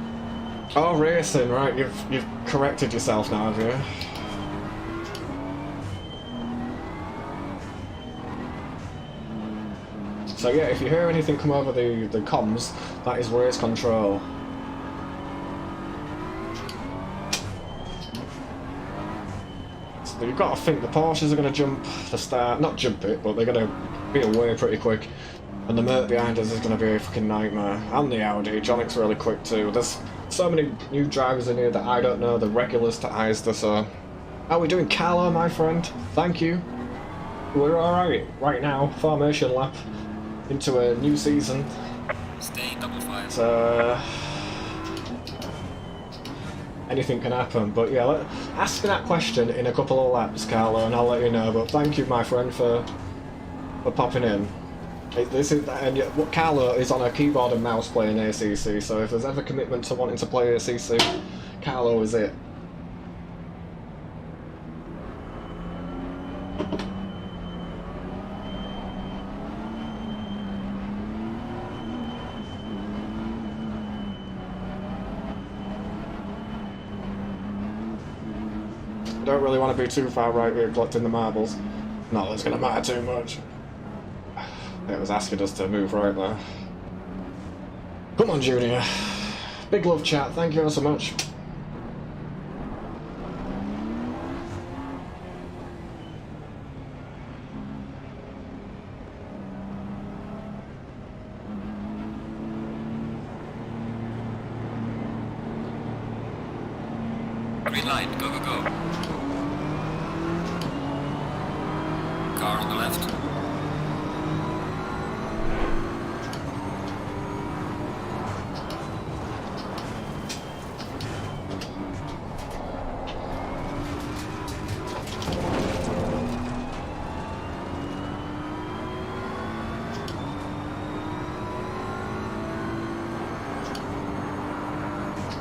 Speaker 5: Oh, racing, right, you've corrected yourself now, have you? So yeah, if you hear anything come over the comms, that is race control. So you've got to think the Porsches are going to jump the start, not jump it, but they're going to be away pretty quick. And the Merc behind us is going to be a fucking nightmare. And the Audi, Johnnick's really quick too. There's so many new drivers in here that I don't know, the regulars to ISDA, so... How are we doing, Carlo, my friend? Thank you. We're alright right now, formation lap. Into a new season.
Speaker 10: Stay double file.
Speaker 5: So anything can happen, but yeah, ask me that question in a couple of laps, Carlo, and I'll let you know. But thank you, my friend, for popping in. This is and what Carlo is on a keyboard and mouse playing ACC. So if there's ever commitment to wanting to play ACC, Carlo is it. Don't really want to be too far right here collecting the marbles. Not that it's going to matter too much. It was asking us to move right there. Come on, Junior. Big love, chat. Thank you so much.
Speaker 10: Green light, go, go, go. Car on the left.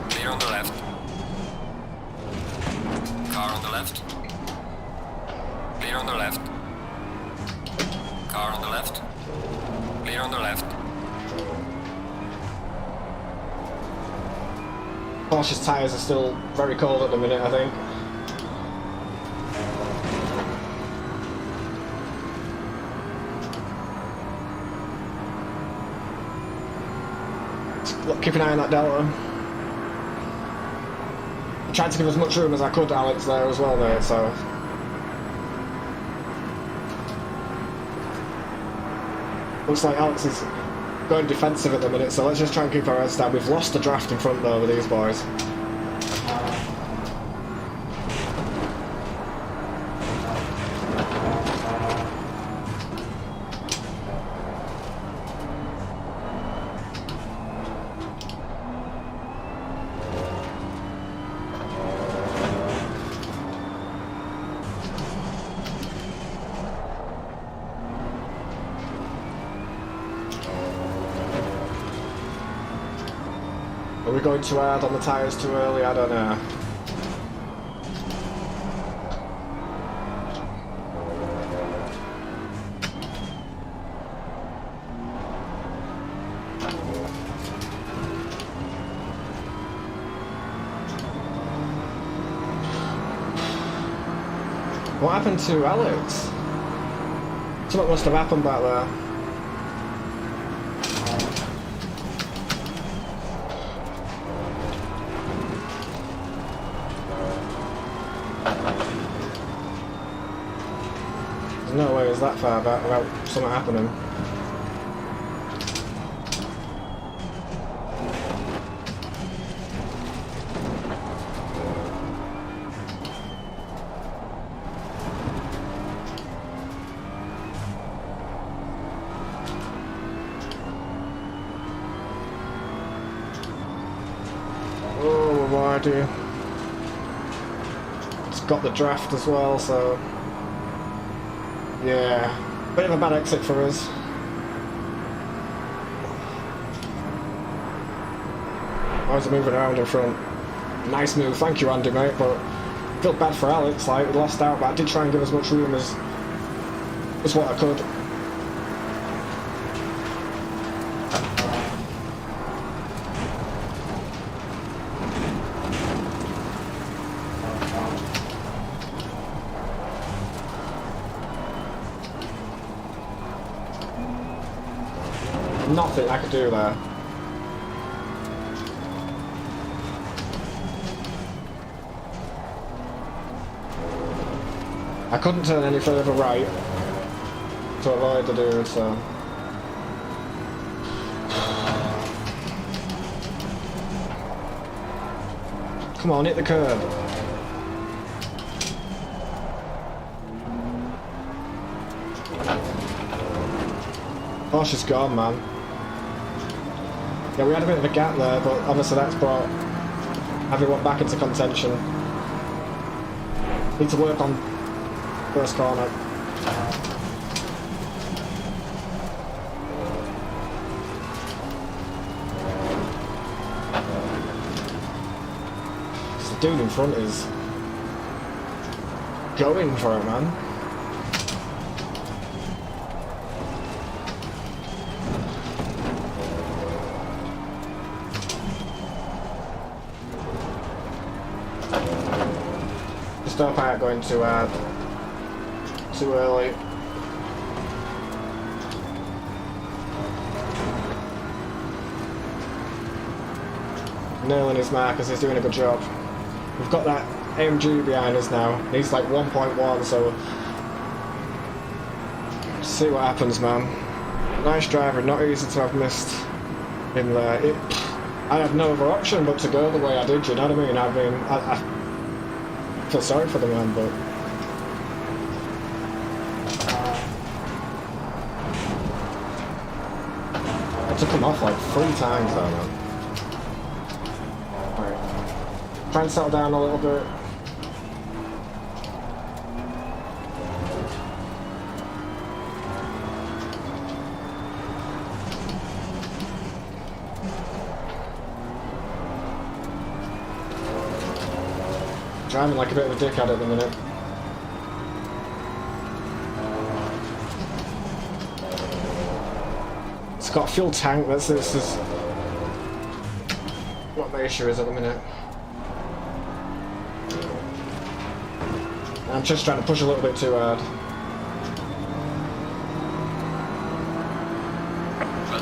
Speaker 10: Clear on the left. Car on the left. Clear on the left. Car on the left. Clear on the left.
Speaker 5: Porsche's tyres are still very cold at the minute, I think. Keep an eye on that delta. I tried to give as much room as I could to Alex there as well, mate, so... Looks like Alex is going defensive at the minute, so let's just try and keep our heads down. We've lost the draft in front though with these boys. Are we going to add on the tyres too early? I don't know. What happened to Alex? Something must have happened back there. There's no way it's that far back without something happening. Oh, why do you? It's got the draft as well, so... Yeah, bit of a bad exit for us. Why is he moving around in front? Nice move, thank you Andy, mate, but I feel bad for Alex, like, we lost out, but I did try and give as much room as what I could. Nothing I could do there. I couldn't turn any further right to avoid the dude, so... Come on, hit the curb. Oh, she's gone, man. Yeah, we had a bit of a gap there, but obviously that's brought everyone back into contention. Need to work on first corner. The dude in front is going for it, man. Stop out going too hard. Too early. Nailing his markers, he's doing a good job. We've got that AMG behind us now. He's like 1.1, so see what happens, man. Nice driver, not easy to have missed in there. I had no other option but to go the way I did, you know what I mean? I feel sorry for the man, but I took him off like 3 times though, man. Right. Try and settle down a little bit. Driving like a bit of a dickhead at the minute. It's got a fuel tank, this is what the issue is at the minute. I'm just trying to push a little bit too hard.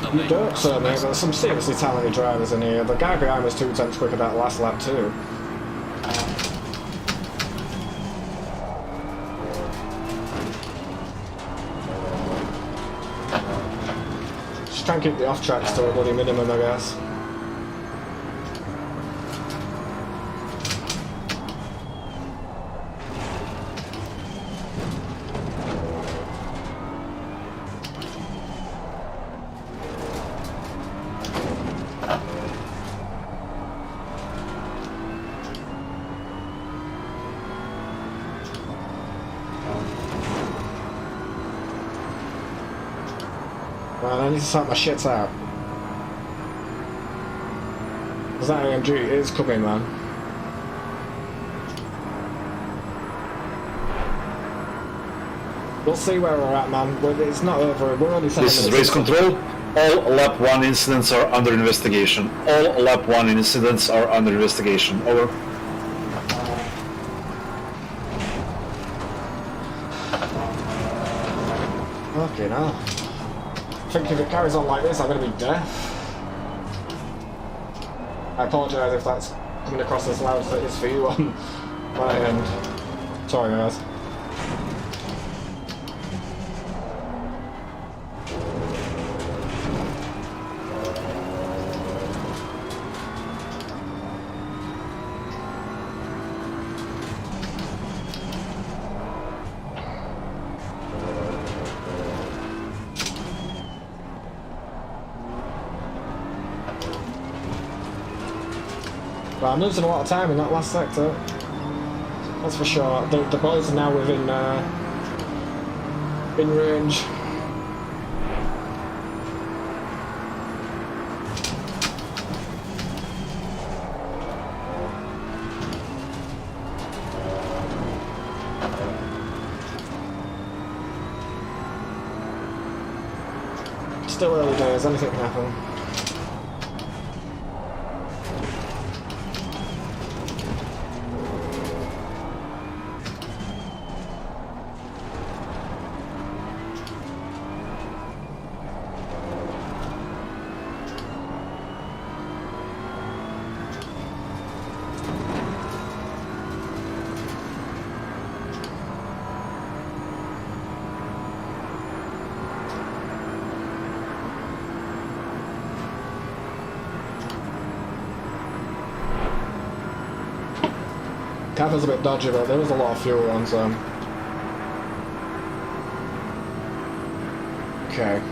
Speaker 10: Well still
Speaker 5: You
Speaker 10: make
Speaker 5: don't, sir, mate.
Speaker 10: nice.
Speaker 5: There's some seriously talented drivers in here. The guy behind was 2 tenths quicker that last lap too. Just try and keep the off tracks to a bloody minimum, I guess. Man, I need to sort my shit out. Because that AMG is coming, man. We'll see where we're at, man. It's not over. We're only 7
Speaker 4: This is
Speaker 5: minutes
Speaker 4: race
Speaker 5: into-
Speaker 4: control. All lap 1 incidents are under investigation. All lap 1 incidents are under investigation. Over.
Speaker 5: Okay, now. I think if it carries on like this, I'm going to be deaf. I apologise if that's coming across as loud as it is for you on my end. Sorry, guys. But I'm losing a lot of time in that last sector. That's for sure. The boys are now within in range. Still early days, anything can happen. Cat was a bit dodgy, but there was a lot of fuel on, so... Okay.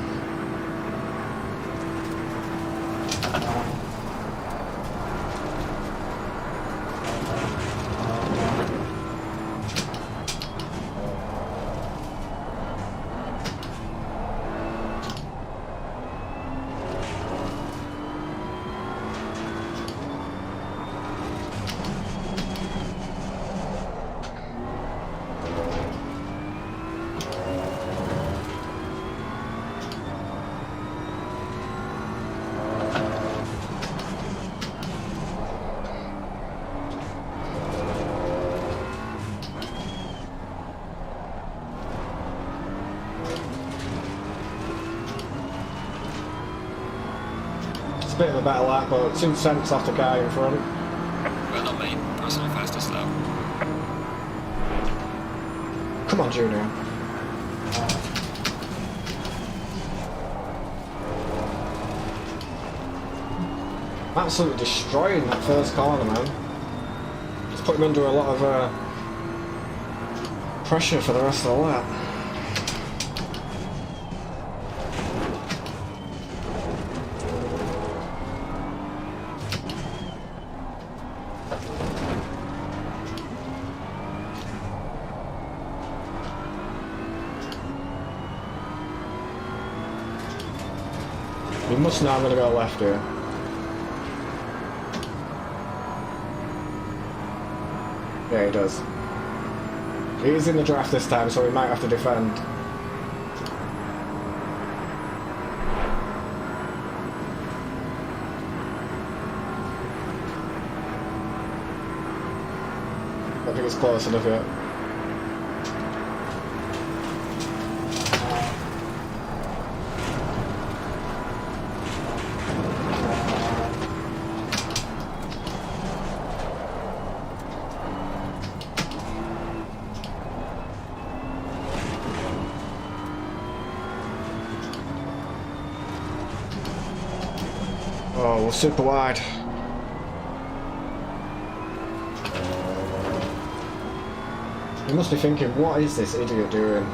Speaker 5: Bit of a better lap, but 2 cents off the guy in front.
Speaker 10: Well, not me. Personal fastest though.
Speaker 5: Come on, Junior. Absolutely destroying that first corner, man. Just put him under a lot of pressure for the rest of the lap. He must know I'm going to go left here. Yeah, he does. He's in the draft this time, so he might have to defend. I think it's close enough yet. Oh, super wide. You must be thinking, what is this idiot doing?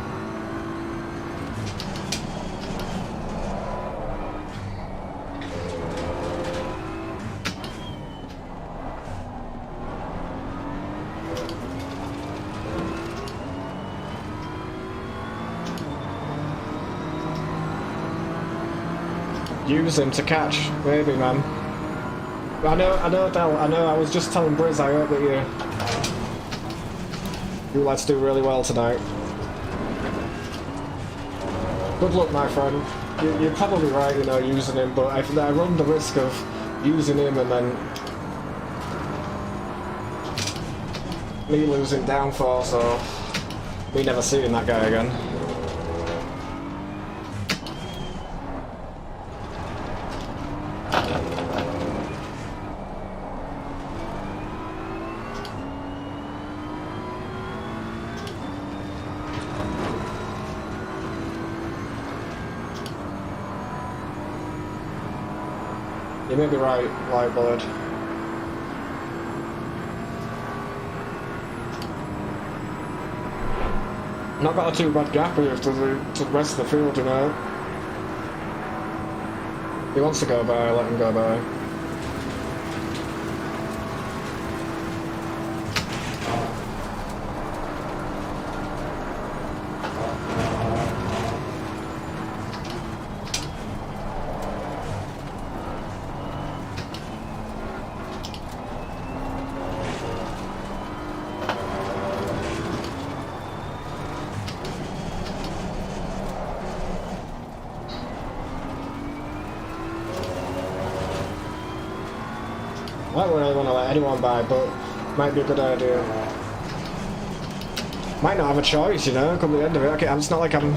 Speaker 5: Use him to catch, maybe, man. I know, Del. I know. I was just telling Briz. I hope that you lads do really well tonight. Good luck, my friend. You're probably right, you know, using him, but I run the risk of using him and then me losing downforce or me never seeing that guy again. You may be right, Lightbird. Not got a too bad gap here to the rest of the field, you know. He wants to go by, let him go by. I don't really want to let anyone by, but might be a good idea. Might not have a choice, you know, come the end of it. Okay, it's not like I'm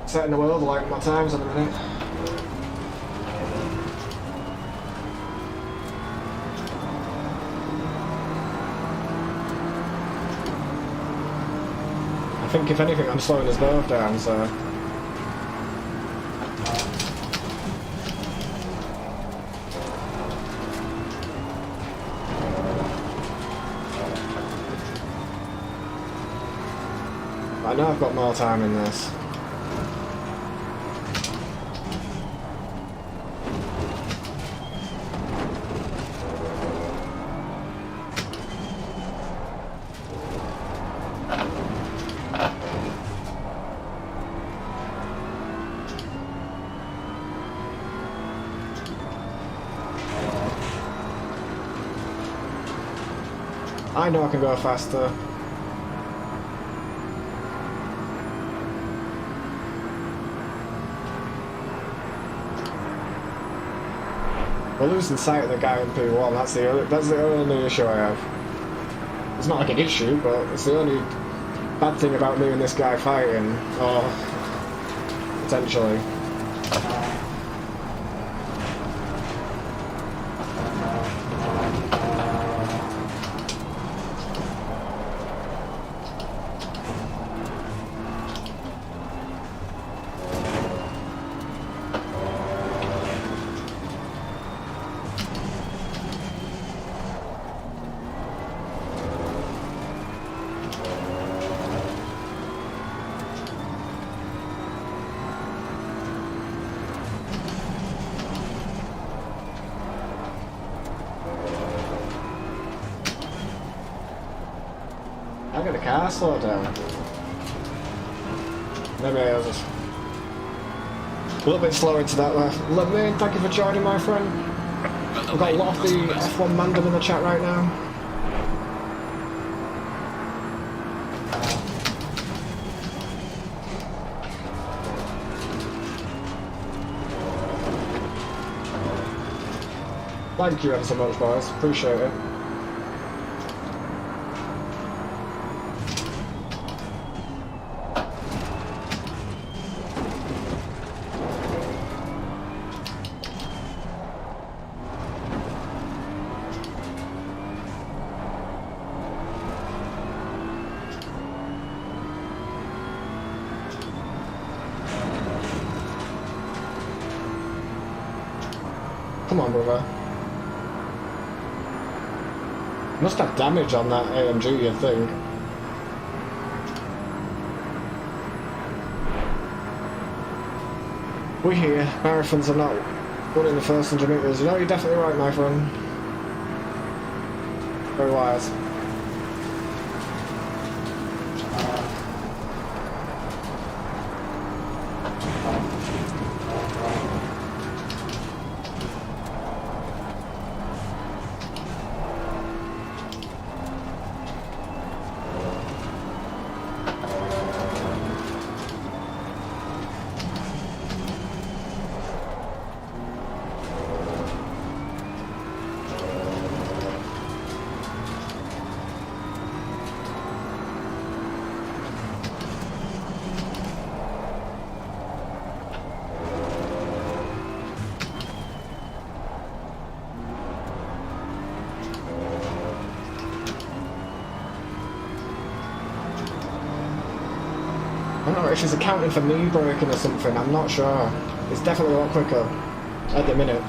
Speaker 5: setting the world like my times in a minute. I think if anything I'm slowing us both down, so... I know I've got more time in this. I know I can go faster. We're losing sight of the guy in P1, that's the only issue I have. It's not like an issue, but it's the only bad thing about me and this guy fighting, or potentially. I got the car slowed down. Maybe I was just a little bit slower into that there. Lemon, thank you for joining, my friend. We've got a lot of the F1 Mandem in the chat right now. Thank you ever so much, boys. Appreciate it. Come on, brother. Must have damage on that AMG, you'd think. We here, marathons are not running the first 100 metres. You know, you're definitely right, my friend. Very wise. I don't know if she's accounting for knee braking or something, I'm not sure. It's definitely a lot quicker at the minute.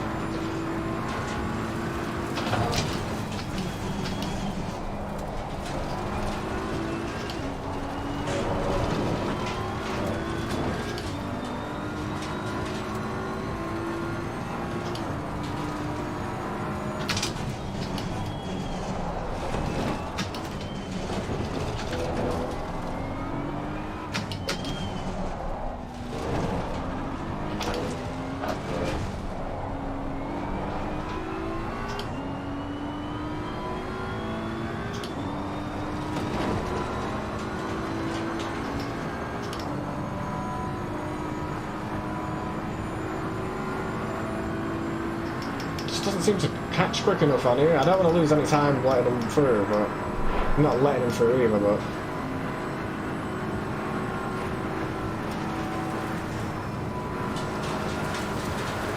Speaker 5: Doesn't seem to catch quick enough on here. I don't want to lose any time letting them through, but I'm not letting him through either, but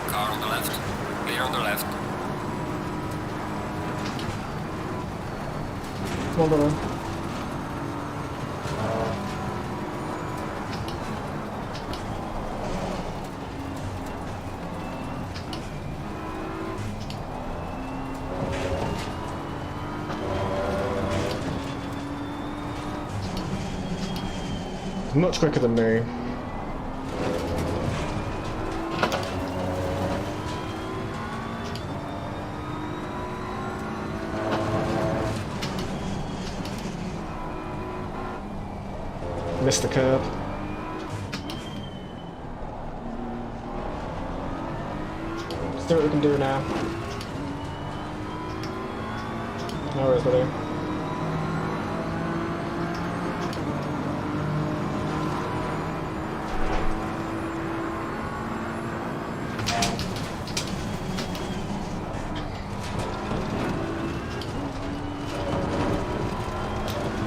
Speaker 10: Car on the left. Clear on the left.
Speaker 5: come on, brother. Much quicker than me. Missed the curb. Let's see what we can do now. No worries, buddy.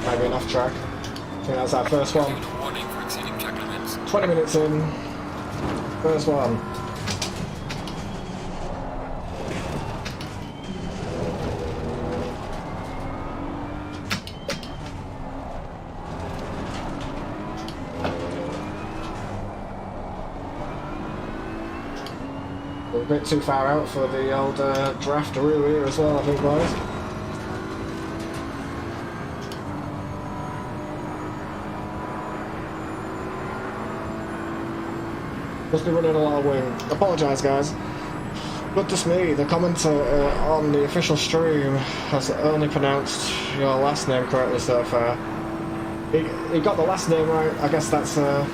Speaker 5: Might be an off track. I think that's our first one.
Speaker 10: Given a warning for exceeding track limits.
Speaker 5: 20 minutes in. First one. We're a bit too far out for the old draftaroo here as well, I think, boys. Must be running a lot of wing. Apologise, guys. Goodness me, the commenter on the official stream has only pronounced your last name correctly so far. He got the last name right. I guess that's. I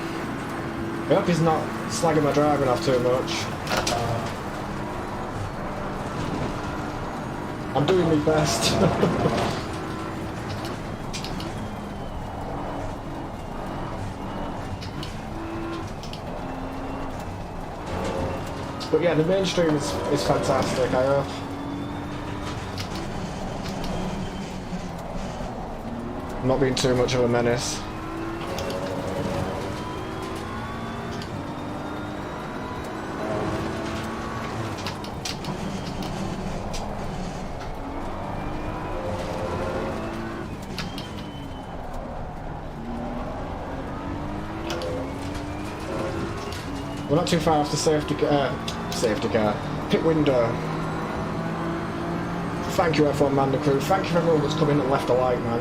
Speaker 5: hope he's not slagging my driving off too much. I'm doing my best. But yeah, the mainstream is fantastic, I hope. I'm not being too much of a menace. We're not too far off the safety car, pit window. Thank you everyone, man, the crew. Thank you for everyone that's come in and left a like, man.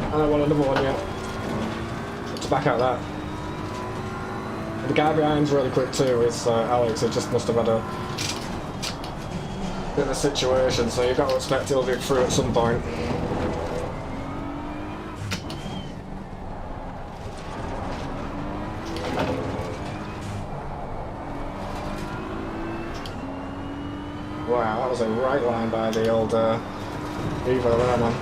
Speaker 5: I don't want another one yet. Let's back out that. The guy behind's really quick too. It's Alex. It just must have had a bit of a situation, so you've got to expect he'll be through at some point. Wow, that was a right line by the old Evo there, man.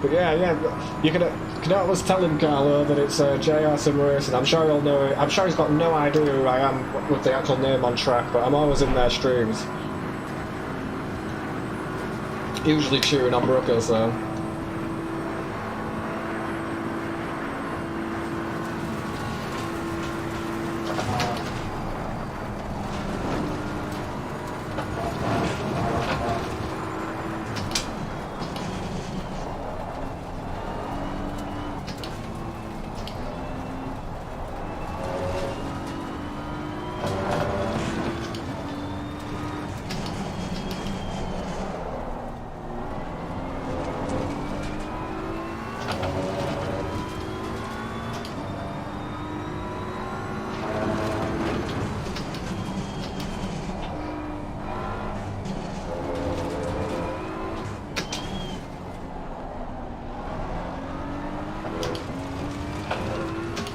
Speaker 5: But yeah, you can always tell him, Carlo, that it's JR Sim Racing. I'm sure he'll know it. I'm sure he's got no idea who I am with the actual name on track, but I'm always in their streams. Usually cheering on Brooker, so.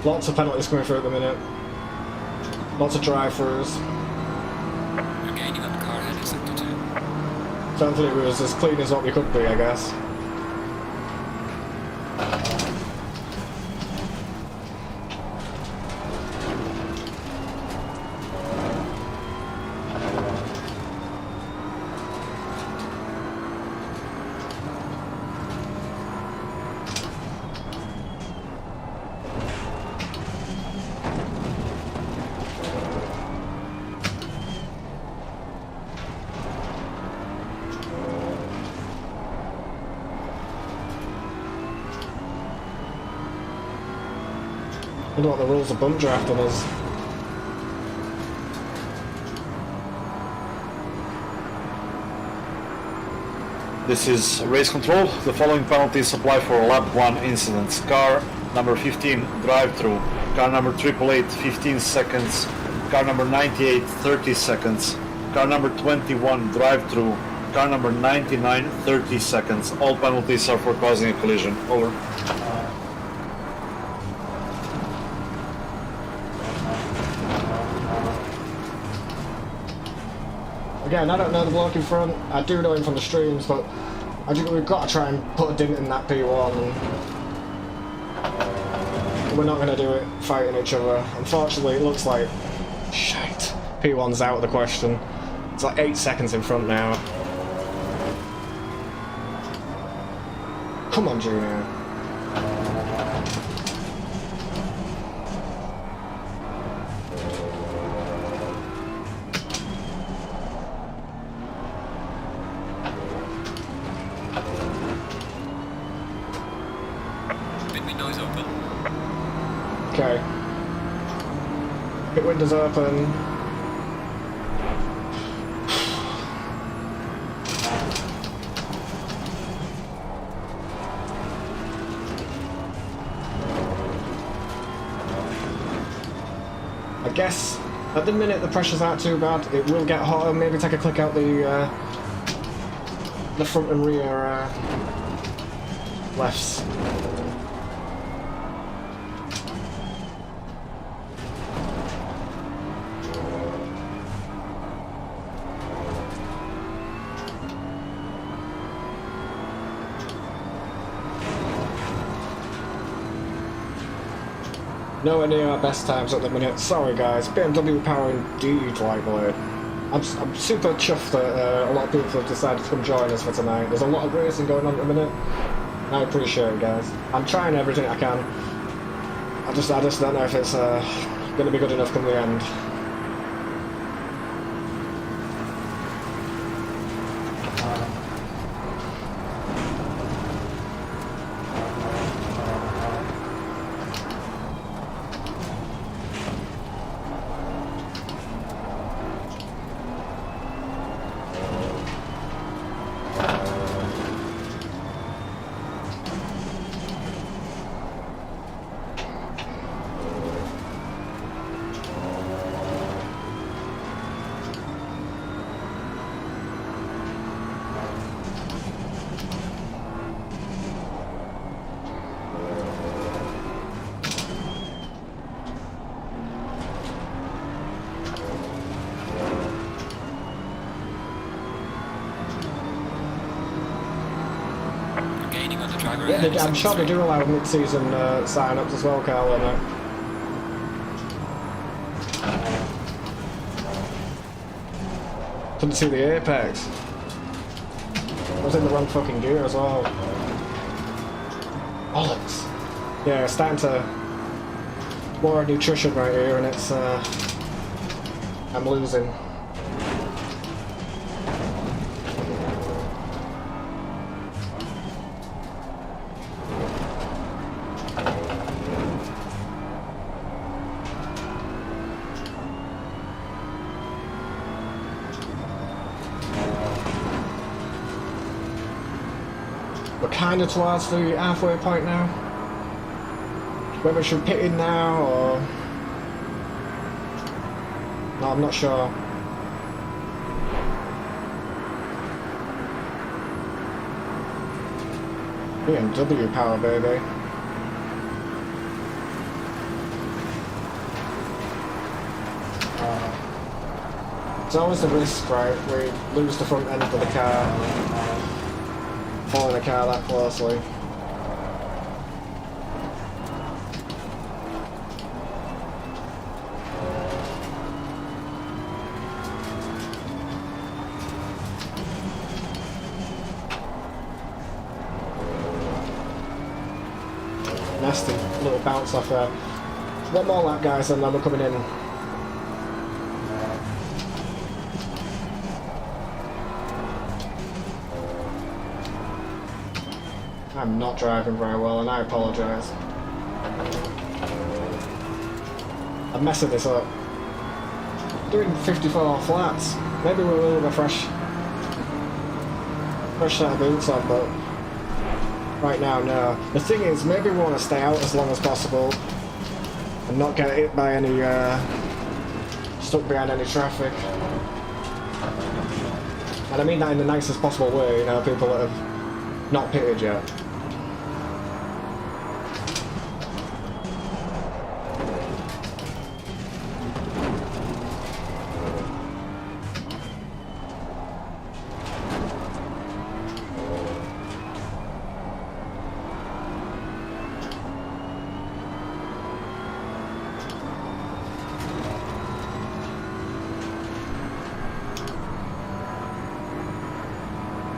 Speaker 5: Lots of penalties coming through at the minute. Lots of drive-throughs.
Speaker 10: You're gaining on the car ahead in sector 2.
Speaker 5: Thankfully it was as clean as what we could be, I guess. I wonder what the rules of bump drafting is.
Speaker 4: This is race control. The following penalties apply for lap 1 incidents. Car number 15, drive-through. Car number 888, 15 seconds. Car number 98, 30 seconds. Car number 21, drive-through. Car number 99, 30 seconds. All penalties are for causing a collision. Over.
Speaker 5: Again, I don't know the bloke in front. I do know him from the streams, but I think we've got to try and put a dent in that P1. And we're not going to do it fighting each other. Unfortunately, it looks like shite. P1's out of the question. It's like 8 seconds in front now. Come on, Junior.
Speaker 10: Pit window is open.
Speaker 5: Okay. Pit window's open. I guess at the minute the pressure's not too bad. It will get hotter. Maybe take a click out the front and rear lefts. Nowhere near our best times at the minute. Sorry guys, BMW power indeed, Lightblade. I'm super chuffed that a lot of people have decided to come join us for tonight. There's a lot of racing going on at the minute. I appreciate it, guys. I'm trying everything I can. I just don't know if it's going to be good enough come the end.
Speaker 10: the driver
Speaker 5: Yeah,
Speaker 10: ahead in
Speaker 5: I'm
Speaker 10: second
Speaker 5: sure they
Speaker 10: string.
Speaker 5: do allow mid-season sign-ups as well, Carl, on it. Couldn't see the apex. I was in the wrong fucking gear as well. Bollocks. Yeah, it's starting to more nutrition right here, and it's I'm losing. We're kind of towards the halfway point now. Whether we should pit in now or... No, I'm not sure. BMW power, baby. It's always the risk, right? We lose the front end of the car. Following the car that closely. Nasty little bounce off there. One more lap, guys, and then we're coming in. I'm not driving very well, and I apologise. I'm messing this up. Doing 54 flats. Maybe we will with a fresh set of boots on, but right now, no. The thing is, maybe we want to stay out as long as possible and not get hit by any, stuck behind any traffic. And I mean that in the nicest possible way, you know, people that have not pitted yet.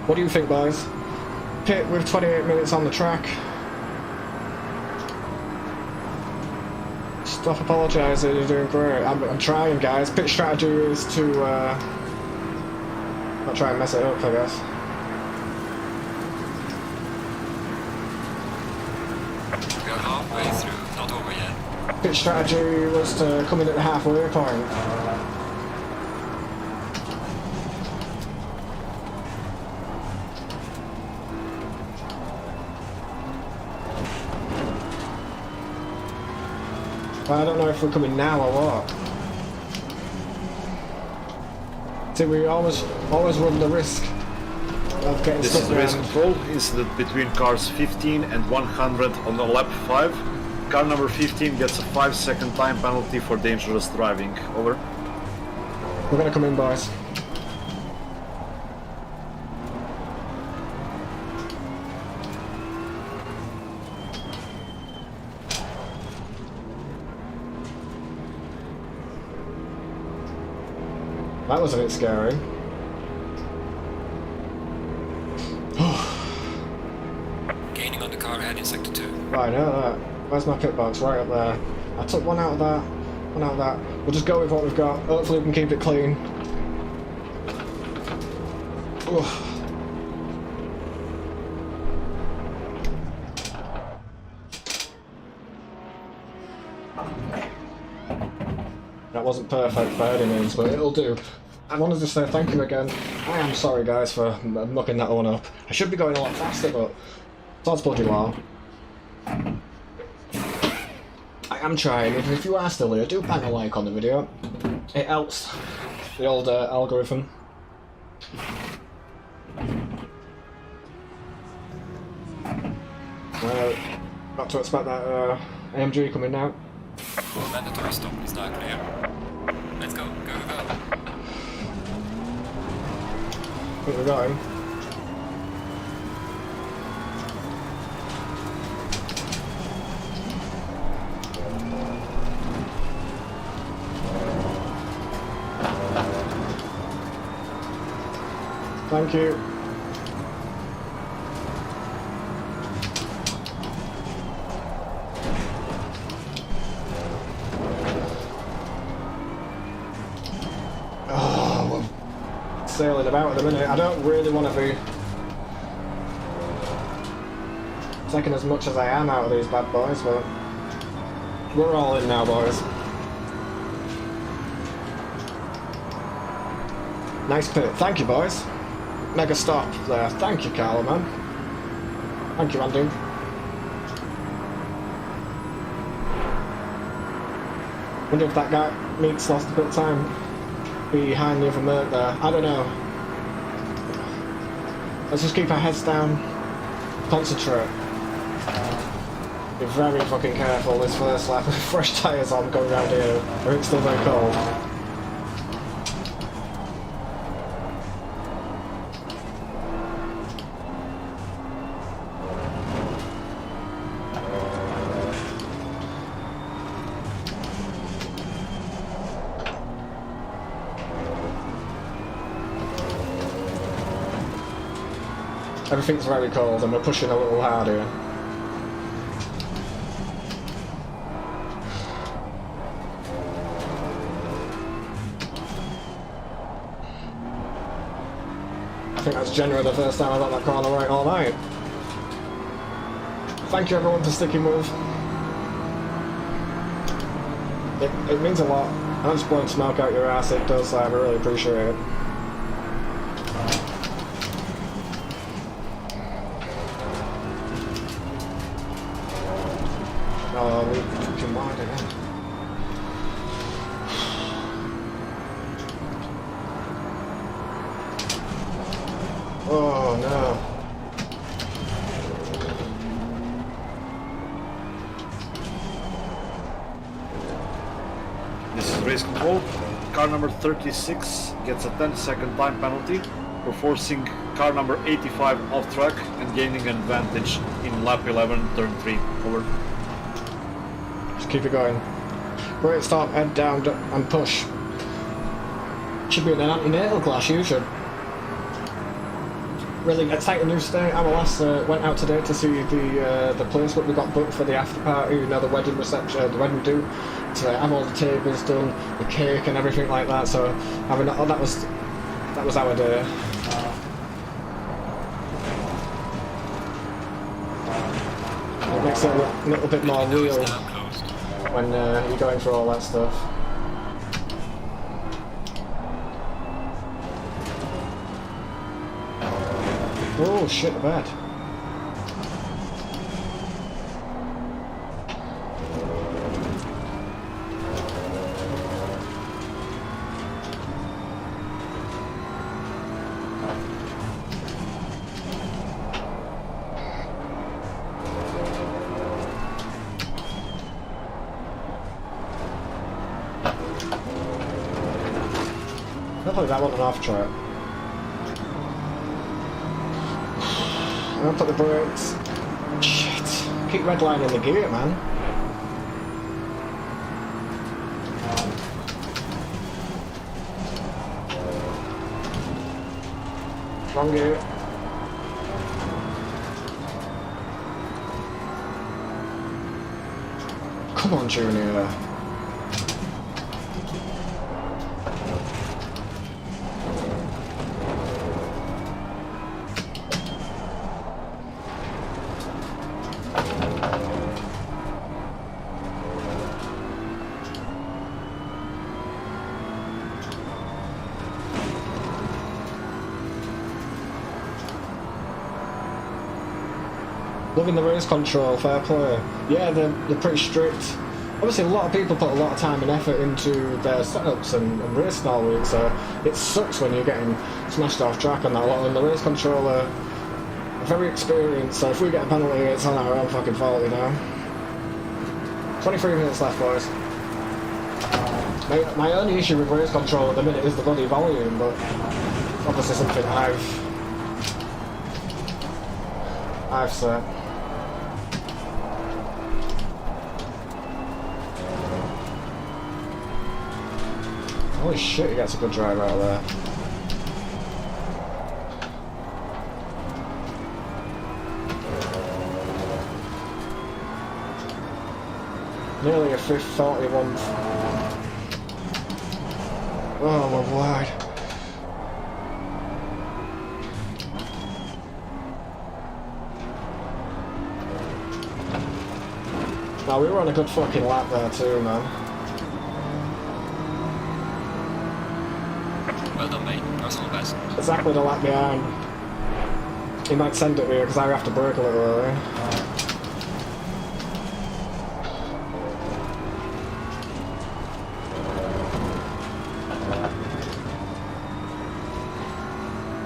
Speaker 5: What do you think, boys? Pit with 28 minutes on the track. Stop apologising, you're doing great. I'm trying, guys. Pit strategy is to not try and mess it up, I guess.
Speaker 10: We are halfway through, not over yet.
Speaker 5: Pit strategy was to come in at the halfway point. Well, I don't know if we're coming now or what. See, we always run the risk of getting
Speaker 4: This
Speaker 5: stuck
Speaker 4: is the race
Speaker 5: behind.
Speaker 4: control incident between cars 15 and 100 on the lap 5. Car number 15 gets a 5-second time penalty for dangerous driving. Over.
Speaker 5: We're gonna come in, boys. That was a bit scary.
Speaker 10: Gaining on the car ahead in sector 2.
Speaker 5: Right, I know that. Where's my pit box? Right up there. I took one out of that, one out of that. We'll just go with what we've got. Hopefully we can keep it clean. Oof. That wasn't perfect by any means, but it'll do. I wanted to say thank you again. I am sorry, guys, for mucking that one up. I should be going a lot faster, but Todd's bloody well. I am trying. If you are still here, do bang a like on the video. It helps the old algorithm. Not to expect that AMG coming now.
Speaker 10: Mandatory stop is now clear. Let's go, go, go.
Speaker 5: I think we got him. Thank you. Oh, we're sailing about at the minute. I don't really want to be taking as much as I am out of these bad boys, but we're all in now, boys. Nice pit. Thank you, boys. Mega stop there. Thank you, Carlo, man. Thank you, Andy. Wonder if that guy Meeks lost a bit of time behind the other Merc there. I don't know. Let's just keep our heads down. Concentrate. Be very fucking careful this first lap with fresh tyres on going around here. It's still very cold. Everything's very cold and we're pushing a little hard here. I think that's generally the first time I got that corner right all night. Thank you everyone for sticking with. It means a lot. I'm just blowing smoke out your ass, it does, I really appreciate it. Oh, we fucking wide again. Oh no.
Speaker 4: This is race control. Car number 36 gets a 10-second time penalty for forcing car number 85 off track and gaining an advantage in lap 11, turn 3. Over.
Speaker 5: Just keep it going. Great start, head down and push. Should be in an antenatal class, you should. Really exciting news today. Our last went out today to see the place that we got booked for the after party, you know, the wedding reception, the wedding do. To have all the tables done, the cake and everything like that. So having that was our day. It makes it a little bit more real when you're going through all that stuff. Oh shit, bad. Hopefully that wasn't an off track. I'm gonna put the brakes. Shit. Keep redlining the gear, man. Wrong gear. Come on, Junior. Loving the race control, fair play. Yeah, they're pretty strict. Obviously, a lot of people put a lot of time and effort into their setups and racing all week, so it sucks when you're getting smashed off track on that lot. And the race controller, very experienced, so if we get a penalty, it's on our own fucking fault, you know. 23 minutes left, boys. My only issue with race control at the minute is the bloody volume, but obviously something I've set. Holy shit, he gets a good drive out of there. Nearly a 41. Oh my word. Now we were on a good fucking lap there too, man.
Speaker 10: Well done, mate. Personal best.
Speaker 5: Exactly the lap behind. He might send it me because I have to brake a little early.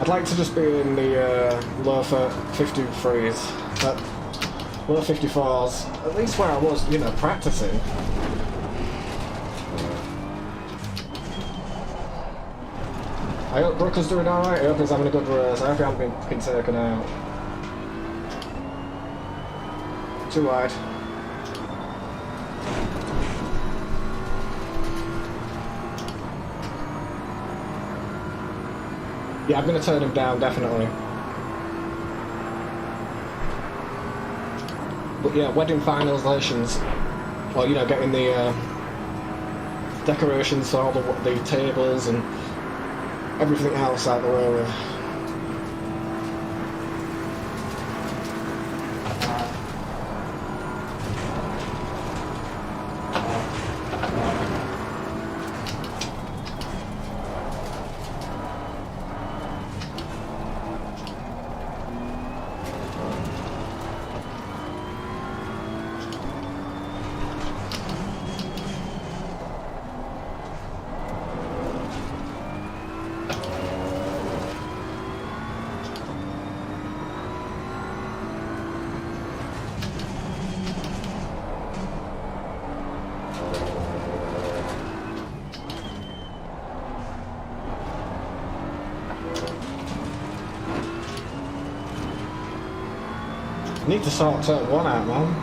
Speaker 5: I'd like to just be in the low 53s, low 54s, at least where I was, you know, practicing. I hope Brooker's doing alright, I hope he's having a good race, I hope he hasn't been taken out. Too wide. Yeah, I'm going to turn him down, definitely. But yeah, wedding finalizations, or you know, getting the decorations for all the tables and everything else out the way with. Need to sort turn 1 out, man.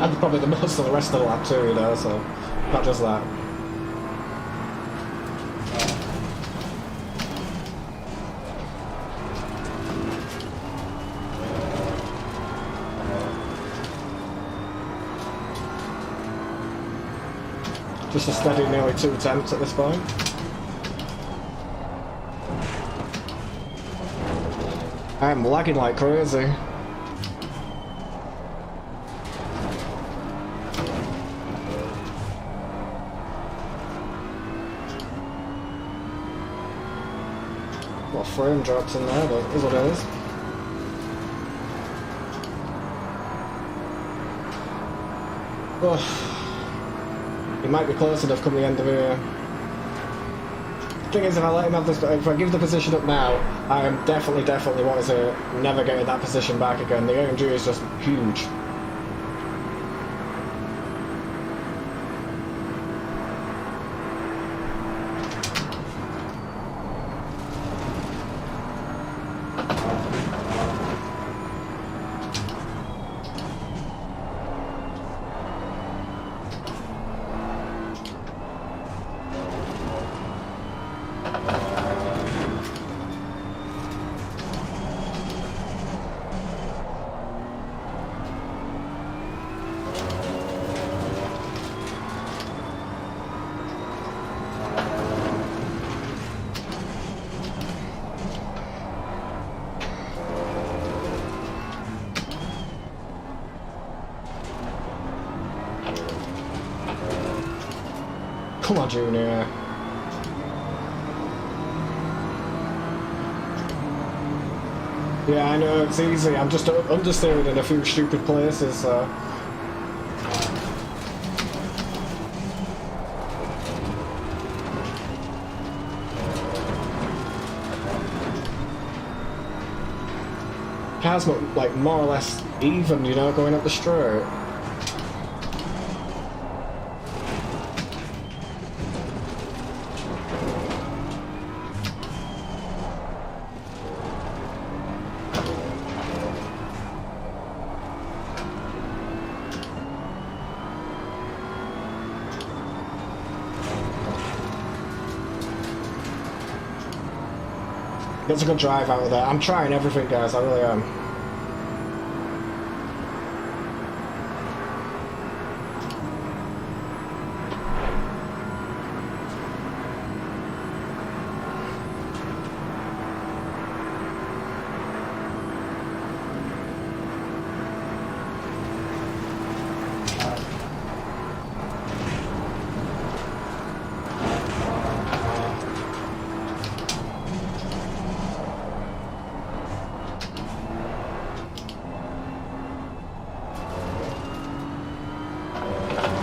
Speaker 5: And probably the most of the rest of the lap too, you know, so not just that. Just a steady nearly 2 attempts at this point. I'm lagging like crazy. What frame drops in there, but is what it is. Oh, he might be close enough come the end of here. Thing is, if I let him have this, if I give the position up now, I am definitely what is it, never getting that position back again. The AMG is just huge. Come on, Junior. Yeah, I know, it's easy. I'm just understeering in a few stupid places, so... Car's like more or less even, you know, going up the straight. It's a good drive out of there. I'm trying everything, guys. I really am.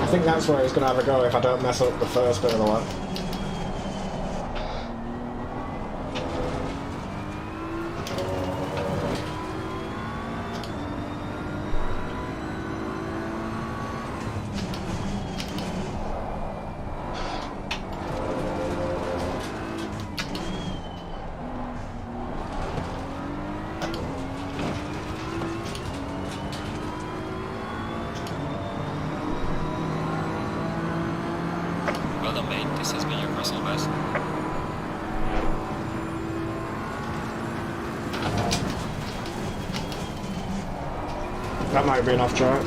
Speaker 5: I think that's where he's going to have a go if I don't mess up the first bit of the lap.
Speaker 10: Well done, mate. This has been your personal best.
Speaker 5: That might be enough track.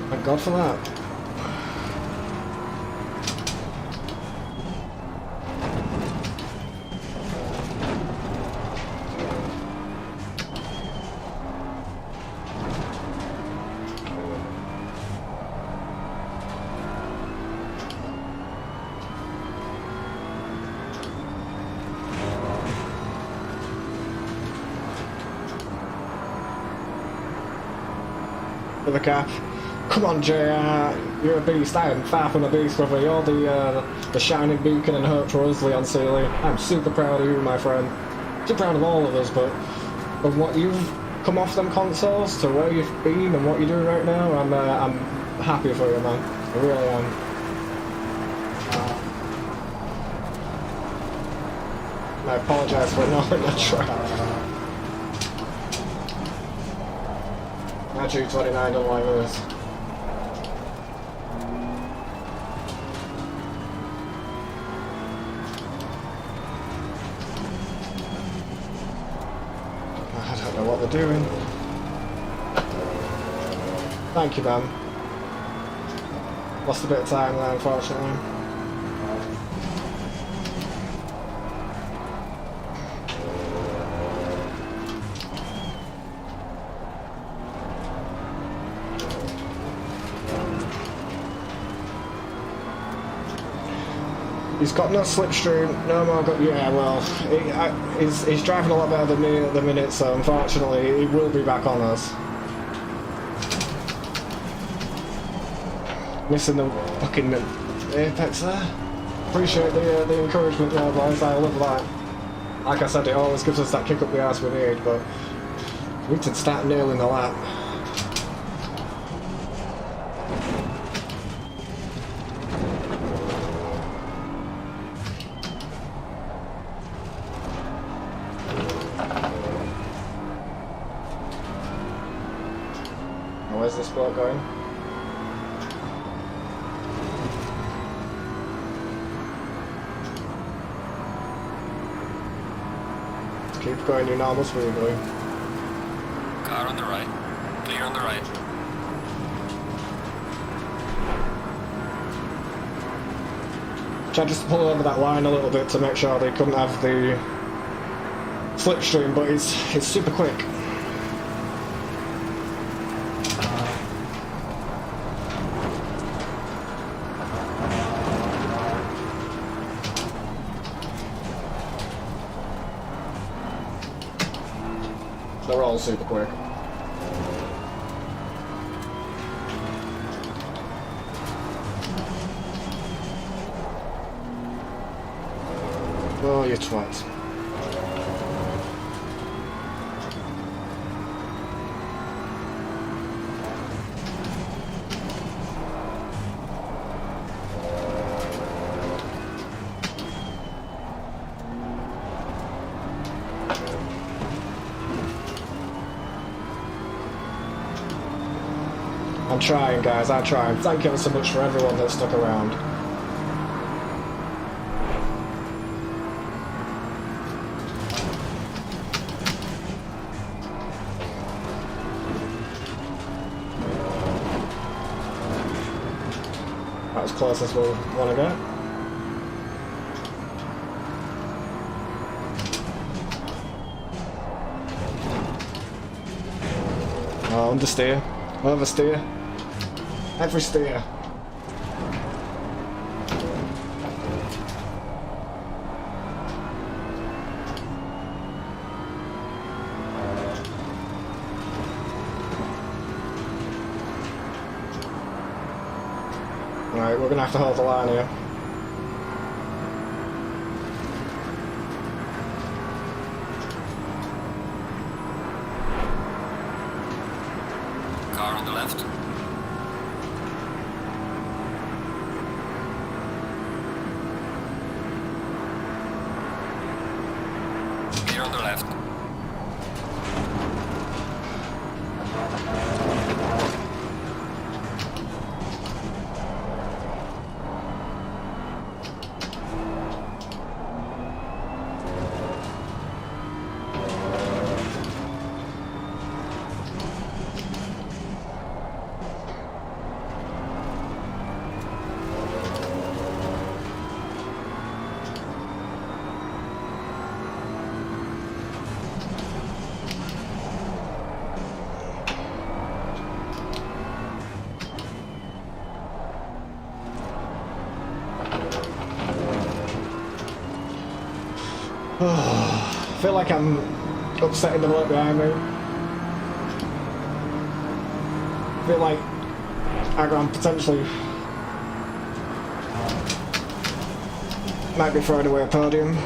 Speaker 5: Thank God for that. The cap. Come on, JR, you're a beast. I am far from a beast, brother. You're the shining beacon and hope for us, Leon Seeley. I'm super proud of you, my friend. Super proud of all of us, but of what you've come off them consoles to where you've been and what you're doing right now, I'm happy for you, man. I really am. I apologise for ignoring the track. Actually, 29 don't like this. I don't know what they're doing. Thank you, man. Lost a bit of time there, unfortunately. He's got no slipstream, no more. Yeah, well, he's driving a lot better than me at the minute, so unfortunately, he will be back on us. Missing the fucking apex there. Appreciate the encouragement there, boys. I love that. Like I said, it always gives us that kick up the arse we need, but we need to start nailing the lap. Where's this bloke going? Keep going your normal speed, boy.
Speaker 10: Car on the right. Clear on the right.
Speaker 5: Tried just to pull over that line a little bit to make sure they couldn't have the slipstream, but it's super quick. They're all super quick. Oh, you twat. I'm trying, guys, I'm trying. Thank you ever so much for everyone that stuck around. That was close as we'll want to get. Oh, understeer. Oversteer. Every steer. we're going to have to hold the line here.
Speaker 10: Car on the left. Clear on the left.
Speaker 5: I feel like I'm upsetting the bloke behind me. I feel like I'm potentially might be throwing away a podium.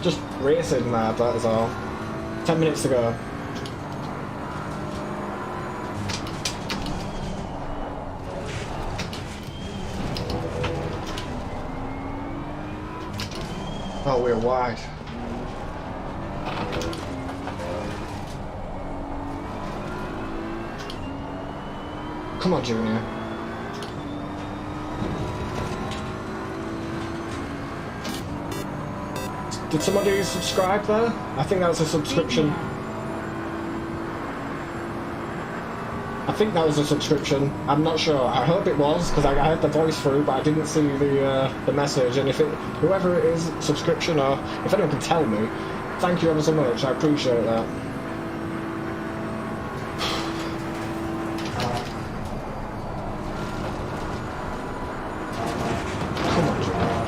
Speaker 5: Just racing mad, that is all. 10 minutes to go. Oh, we're wide. Come on, Junior. Did somebody subscribe there? I think that was a subscription. I think that was a subscription. I'm not sure. I hope it was, because I had the voice through, but I didn't see the message. And if it, whoever it is, subscription, or if anyone can tell me, thank you ever so much. I appreciate that. Come on, Junior.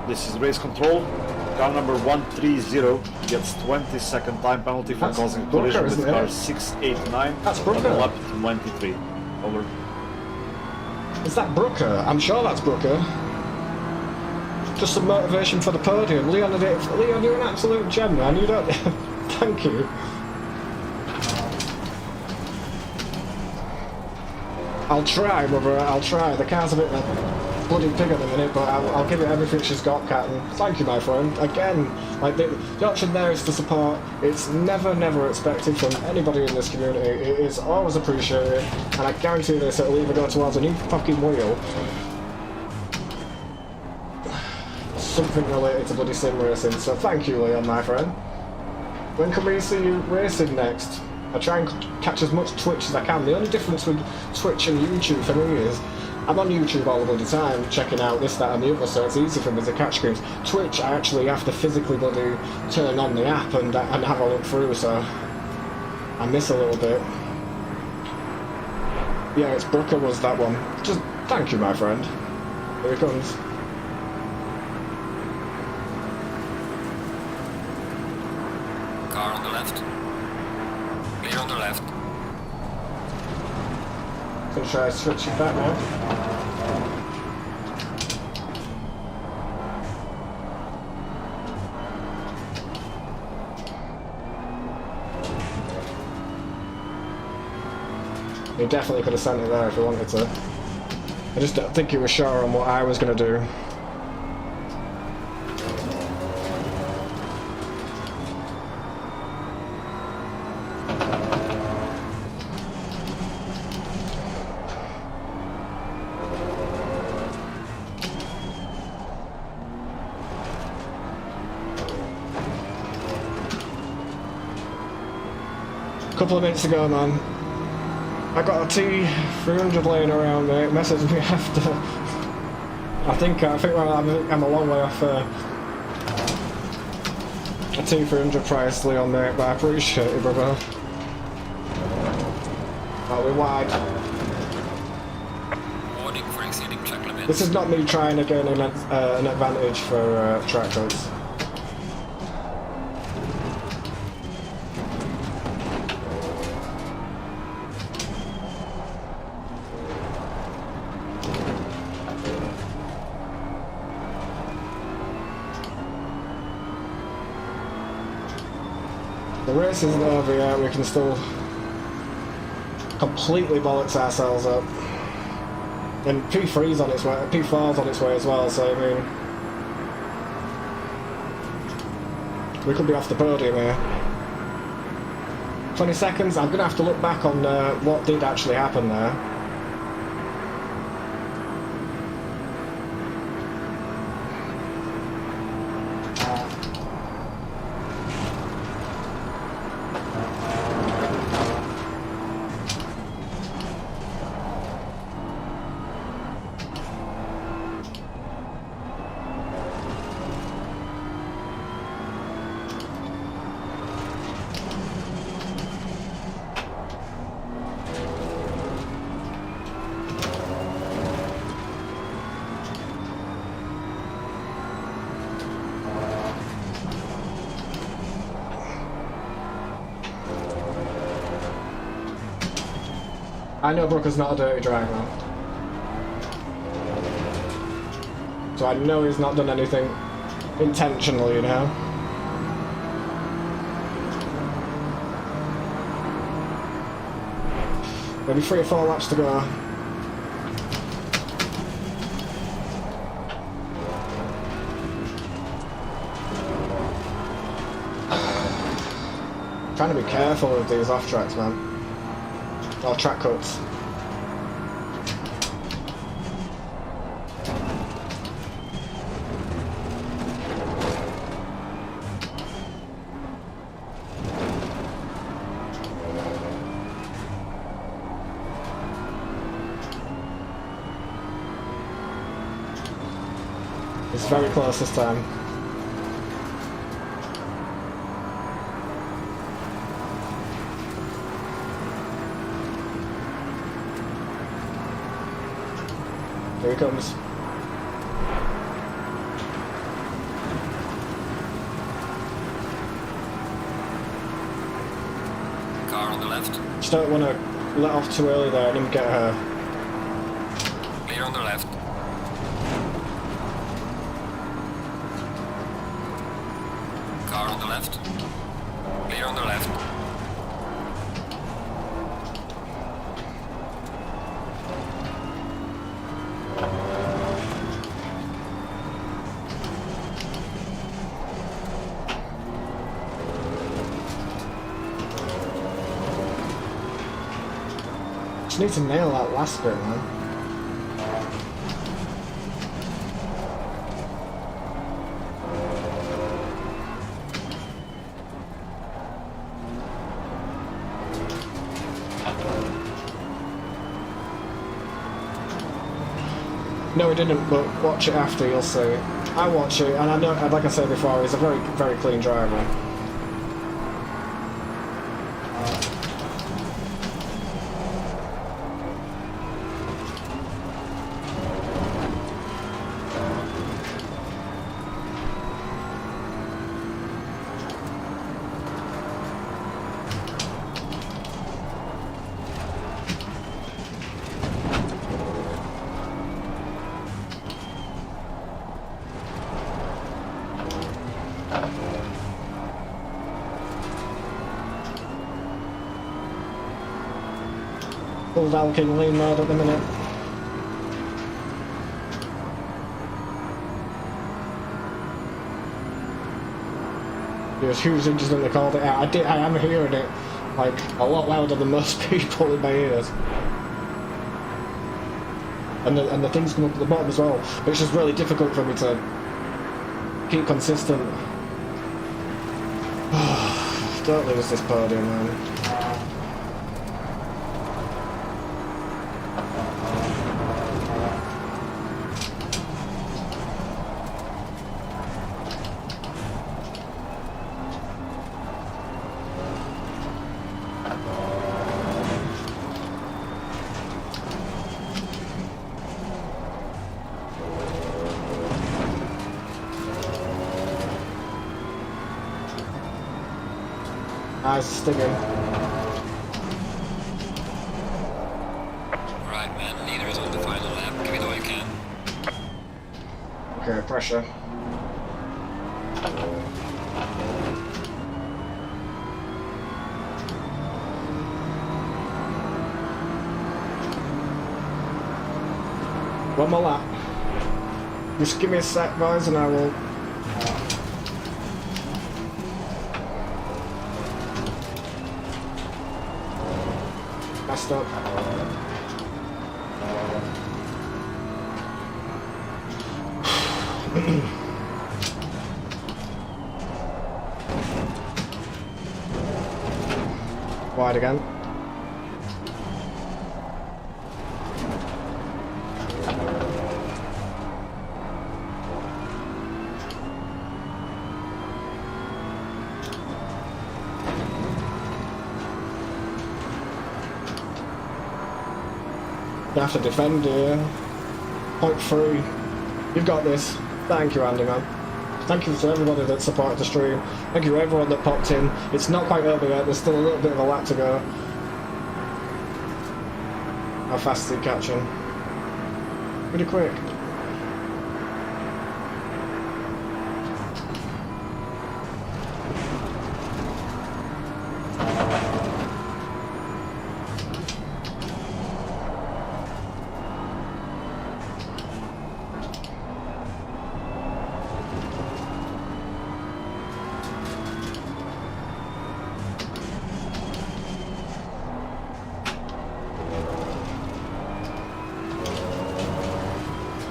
Speaker 4: This is race control. Car number 130 gets 20-second time penalty for causing collision with car 689
Speaker 5: That's
Speaker 4: on
Speaker 5: Brooker.
Speaker 4: lap 23. Over.
Speaker 5: Is that Brooker? I'm sure that's Brooker. Just some motivation for the podium. Leon, Leon, you're an absolute gem, man. You don't... Thank you. I'll try, brother. I'll try. The car's a bit bloody pig at the minute, but I'll give it everything she's got, Captain. Thank you, my friend. Again, like the option there is to support. It's never expected from anybody in this community. It is always appreciated, and I guarantee this, it'll either go towards a new fucking wheel, something related to bloody sim racing. So thank you, Leon, my friend. When can we see you racing next? I try and catch as much Twitch as I can. The only difference with Twitch and YouTube for me is I'm on YouTube all the bloody time, checking out this, that and the other, so it's easy for me to catch games. Twitch, I actually have to physically bloody turn on the app and have a look through, so I miss a little bit. Yeah, it's Brooker was that one. Just thank you, my friend. Here it comes.
Speaker 10: Car on the left. Clear on the left.
Speaker 5: Gonna try to switch it back now. He definitely could have sent it there if he wanted to. I just don't think he was sure on what I was going to do. A couple of minutes ago, man. I got a T300 laying around, mate. Message me after. I think I'm a long way off a T300 price, Leon, mate, but I appreciate it, brother. Oh, we're wide.
Speaker 10: Warning for exceeding track limits.
Speaker 5: This is not me trying to gain an advantage for track codes. The race isn't over yet, we can still completely bollocks ourselves up. And P3's on its way, P4's on its way as well, so I mean... we could be off the podium here. 20 seconds, I'm gonna have to look back on what did actually happen there. I know Brooker's not a dirty driver. So I know he's not done anything intentionally, you know? Maybe 3 or 4 laps to go. Trying to be careful with these off tracks, man. Or track cuts. It's very close this time. Here he comes.
Speaker 10: Car on the left.
Speaker 5: Just don't want to let off too early there and him get her.
Speaker 10: Clear on the left. Car on the left. Clear on the left.
Speaker 5: Just need to nail that last bit, man. No, he didn't, but watch it after, you'll see. I watch it, and I know, like I said before, he's a very, very clean driver. Full Dalking lean mode at the minute. There's huge inches when they called it out. I am hearing it like a lot louder than most people in my ears. And the things come up at the bottom as well, which is really difficult for me to keep consistent. Don't lose this podium, man. Eyes stinging.
Speaker 10: Right, man. Leader is on the final lap. Give it all you can.
Speaker 5: Okay, pressure. One more lap. Just give me a sec, guys, and I will. Messed up. Wide again. You have to defend here. 0.3. You've got this. Thank you, Andy, man. Thank you to everybody that supported the stream. Thank you everyone that popped in. It's not quite over yet. There's still a little bit of a lap to go. How fast is he catching? Pretty quick.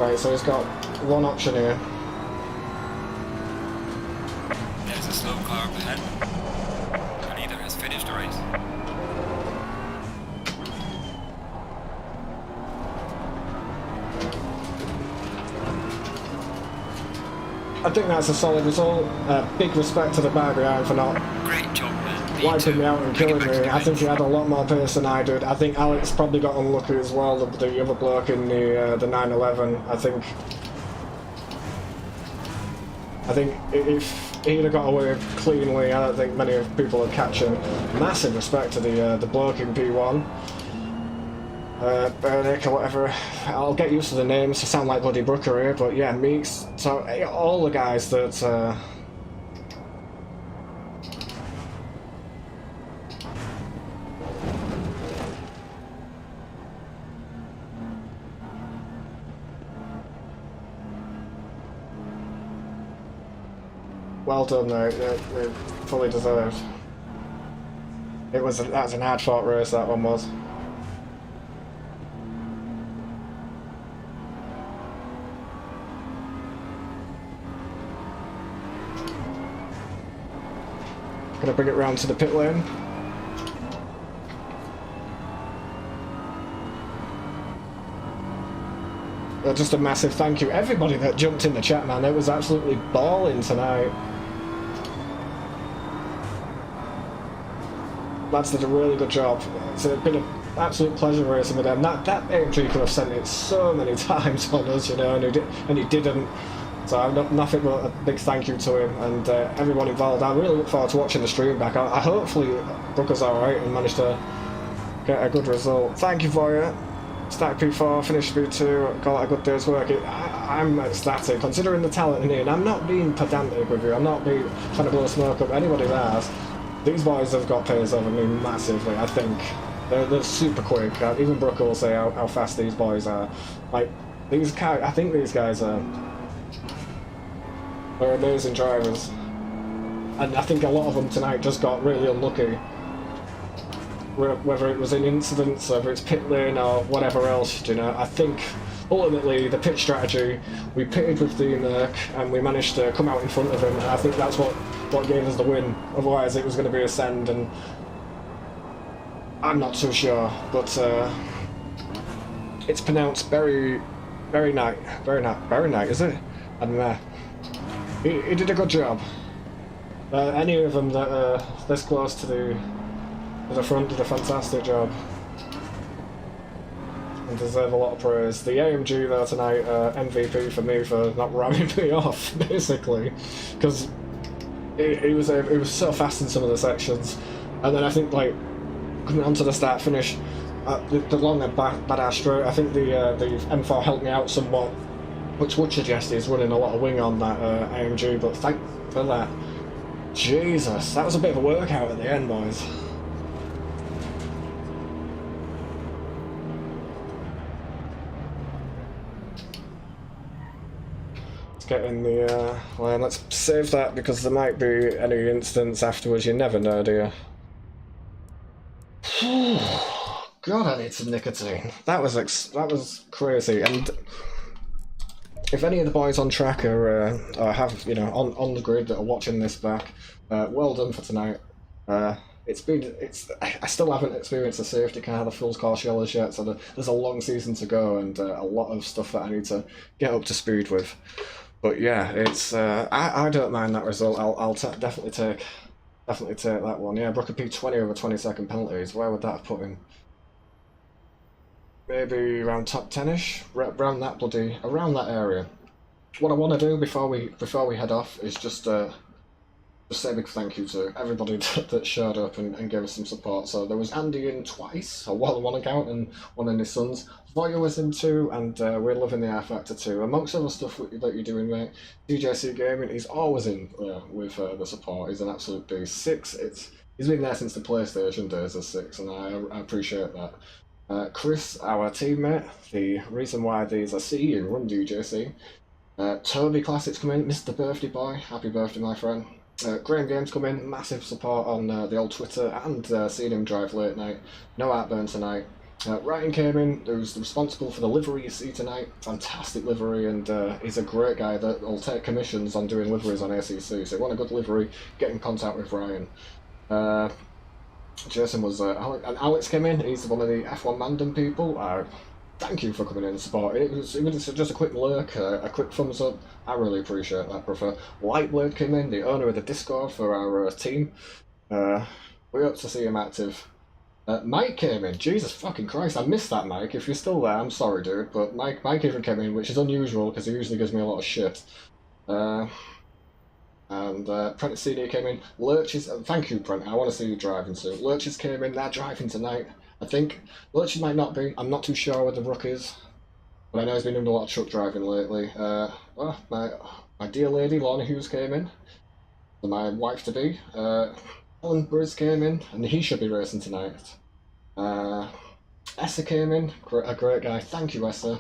Speaker 5: Right, so he's got one option here.
Speaker 10: There's a slow car up ahead. The leader has finished the race.
Speaker 5: I think that's a solid result. Big respect to the guy behind for not
Speaker 10: Great job, man.
Speaker 5: wiping me out and killing me. I think he had a lot more pace than I did. I think Alex probably got unlucky as well, the other bloke in the 911. I think if he'd have got away cleanly, I don't think many people would catch him. Massive respect to the bloke in P1. Bernick or whatever. I'll get used to the names. I sound like bloody Brooker here, but yeah, Meeks. So all the guys that well done, though. They're fully deserved. That's an hard-fought race, that one was. Gonna bring it round to the pit lane. Just a massive thank you, everybody that jumped in the chat, man. It was absolutely balling tonight. Lads did a really good job. It's been an absolute pleasure racing with them. That AMG could have sent it so many times on us, you know, and he didn't. So I've got nothing but a big thank you to him and everyone involved. I really look forward to watching the stream back. I hopefully Brooker's alright and managed to get a good result. Thank you for it. Stack P4, finished P2, call it a good day's work. I'm ecstatic, considering the talent in here, and I'm not being pedantic with you, I'm not trying to blow smoke up anybody's ass. These boys have got pace over me massively, I think. They're super quick. Even Brooker will say how fast these boys are. Like, I think these guys are... They're amazing drivers. And I think a lot of them tonight just got really unlucky. Whether it was in incidents, whether it's pit lane or whatever else, you know. I think ultimately the pit strategy, we pitted with the Merc and we managed to come out in front of him, and I think that's what gave us the win. Otherwise it was going to be a send, and I'm not too sure, but it's pronounced very night, is it? I don't know. He did a good job. Any of them that are this close to the front did a fantastic job and deserve a lot of praise. The AMG though tonight, MVP for me for not ramming me off, basically, because it was so fast in some of the sections. And then I think like coming onto the start finish, the long and badass straight, I think the M4 helped me out somewhat, which would suggest he's running a lot of wing on that AMG, but thank for that. Jesus, that was a bit of a workout at the end, boys. Let's get in the well, let's save that because there might be any instance afterwards. You never know, do you? God, I need some nicotine. That was crazy. And if any of the boys on track are have on the grid that are watching this back, well done for tonight. I still haven't experienced a safety car, the full car shellers yet, so there's a long season to go and a lot of stuff that I need to get up to speed with. But yeah, it's I don't mind that result. I'll definitely take that one. Yeah, Brooker P20 over 20-second penalties. Where would that have put him? Maybe around top 10ish, around that area. What I want to do before we head off is just say a big thank you to everybody that showed up and gave us some support. So there was Andy in twice, so one account and one in his son's. Voya was in 2, and we're loving the R Factor 2. Amongst other stuff that you're doing, mate, DJC Gaming, he's always in with the support. He's an absolute beast. 6, he's been there since the PlayStation days of 6, and I appreciate that. Chris, our teammate, the reason why these are C and run DJC. Toby Classics come in, Mr. Birthday Boy, happy birthday my friend. Graham Games come in, massive support on the old Twitter and seeing him drive late night. No heartburn tonight. Ryan came in, who's responsible for the livery you see tonight. Fantastic livery, and he's a great guy that will take commissions on doing liveries on ACC. So if you want a good livery, get in contact with Ryan. Jason was and Alex came in. He's one of the F1 Mandem people. Thank you for coming in and supporting. It was just a quick lurk, a quick thumbs up. I really appreciate that, brother. Lightblade came in, the owner of the Discord for our team. We hope to see him active. Mike came in. Jesus fucking Christ, I missed that, Mike. If you're still there, I'm sorry, dude. But Mike even came in, which is unusual because he usually gives me a lot of shit. And Prentice CD came in. Lurches, thank you, Brent. I want to see you driving soon. Lurches came in. They're driving tonight. I think Lurches might not be. I'm not too sure where the Rook is, but I know he's been doing a lot of truck driving lately. Well, my dear lady Lorna Hughes came in. My wife to be. Alan Briz came in, and he should be racing tonight. Essa came in. A great guy. Thank you, Essa.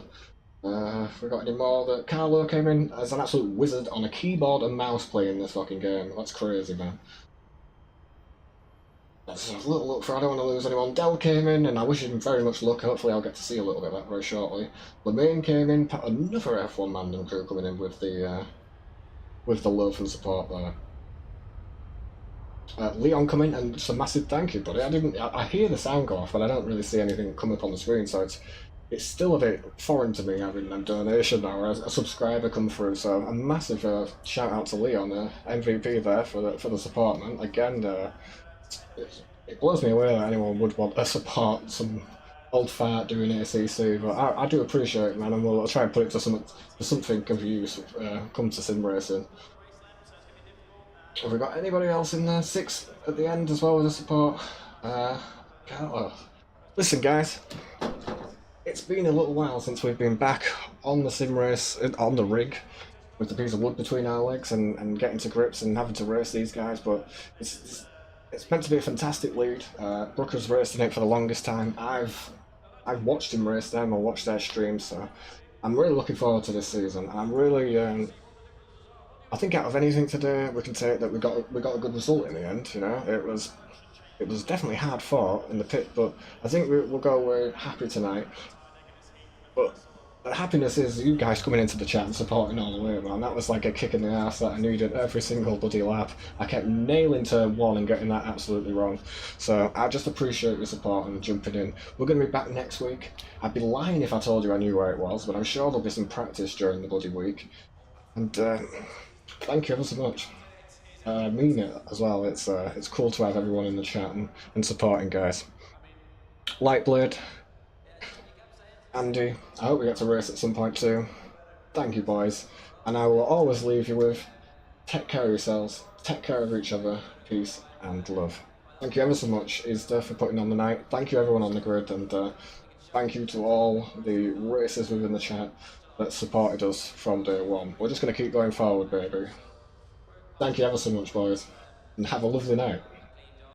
Speaker 5: We got any more? Carlo came in as an absolute wizard on a keyboard and mouse playing this fucking game. That's crazy, man. That's a little look for. I don't want to lose anyone. Dell came in, and I wish him very much luck. Hopefully, I'll get to see a little bit of that very shortly. Lemaine came in. Another F1 Mandem crew coming in with the love and support there. Leon come in, and just a massive thank you, buddy. I hear the sound go off, but I don't really see anything come up on the screen, so it's still a bit foreign to me having a donation now, or a subscriber come through. So a massive shout out to Leon, MVP there for the support, man. Again, it blows me away that anyone would want to support some old fart doing ACC, but I do appreciate it, man, and we'll try and put it to something of use come to sim racing. Have we got anybody else in there? 6 at the end as well with the support. Listen, guys, it's been a little while since we've been back on the sim race, on the rig, with the piece of wood between our legs and getting to grips and having to race these guys, but it's meant to be a fantastic lead. Brooker's raced in it for the longest time. I've watched him race them, I watched their streams, so I'm really looking forward to this season. I'm really I think out of anything today, we can say that we got a good result in the end. You know, it was definitely hard fought in the pit, but I think we'll go away happy tonight. But the happiness is you guys coming into the chat and supporting all the way, man. That was like a kick in the ass that I needed every single bloody lap. I kept nailing turn 1 and getting that absolutely wrong. So I just appreciate your support and jumping in. We're going to be back next week. I'd be lying if I told you I knew where it was, but I'm sure there'll be some practice during the bloody week. And thank you ever so much. I mean it as well. It's cool to have everyone in the chat and supporting, guys. Lightblade, Andy, I hope we get to race at some point too. Thank you, boys. And I will always leave you with take care of yourselves, take care of each other, peace and love. Thank you ever so much, ISDA, for putting on the night. Thank you everyone on the grid, and thank you to all the racers within the chat that supported us from day one. We're just going to keep going forward, baby. Thank you ever so much, boys, and have a lovely night.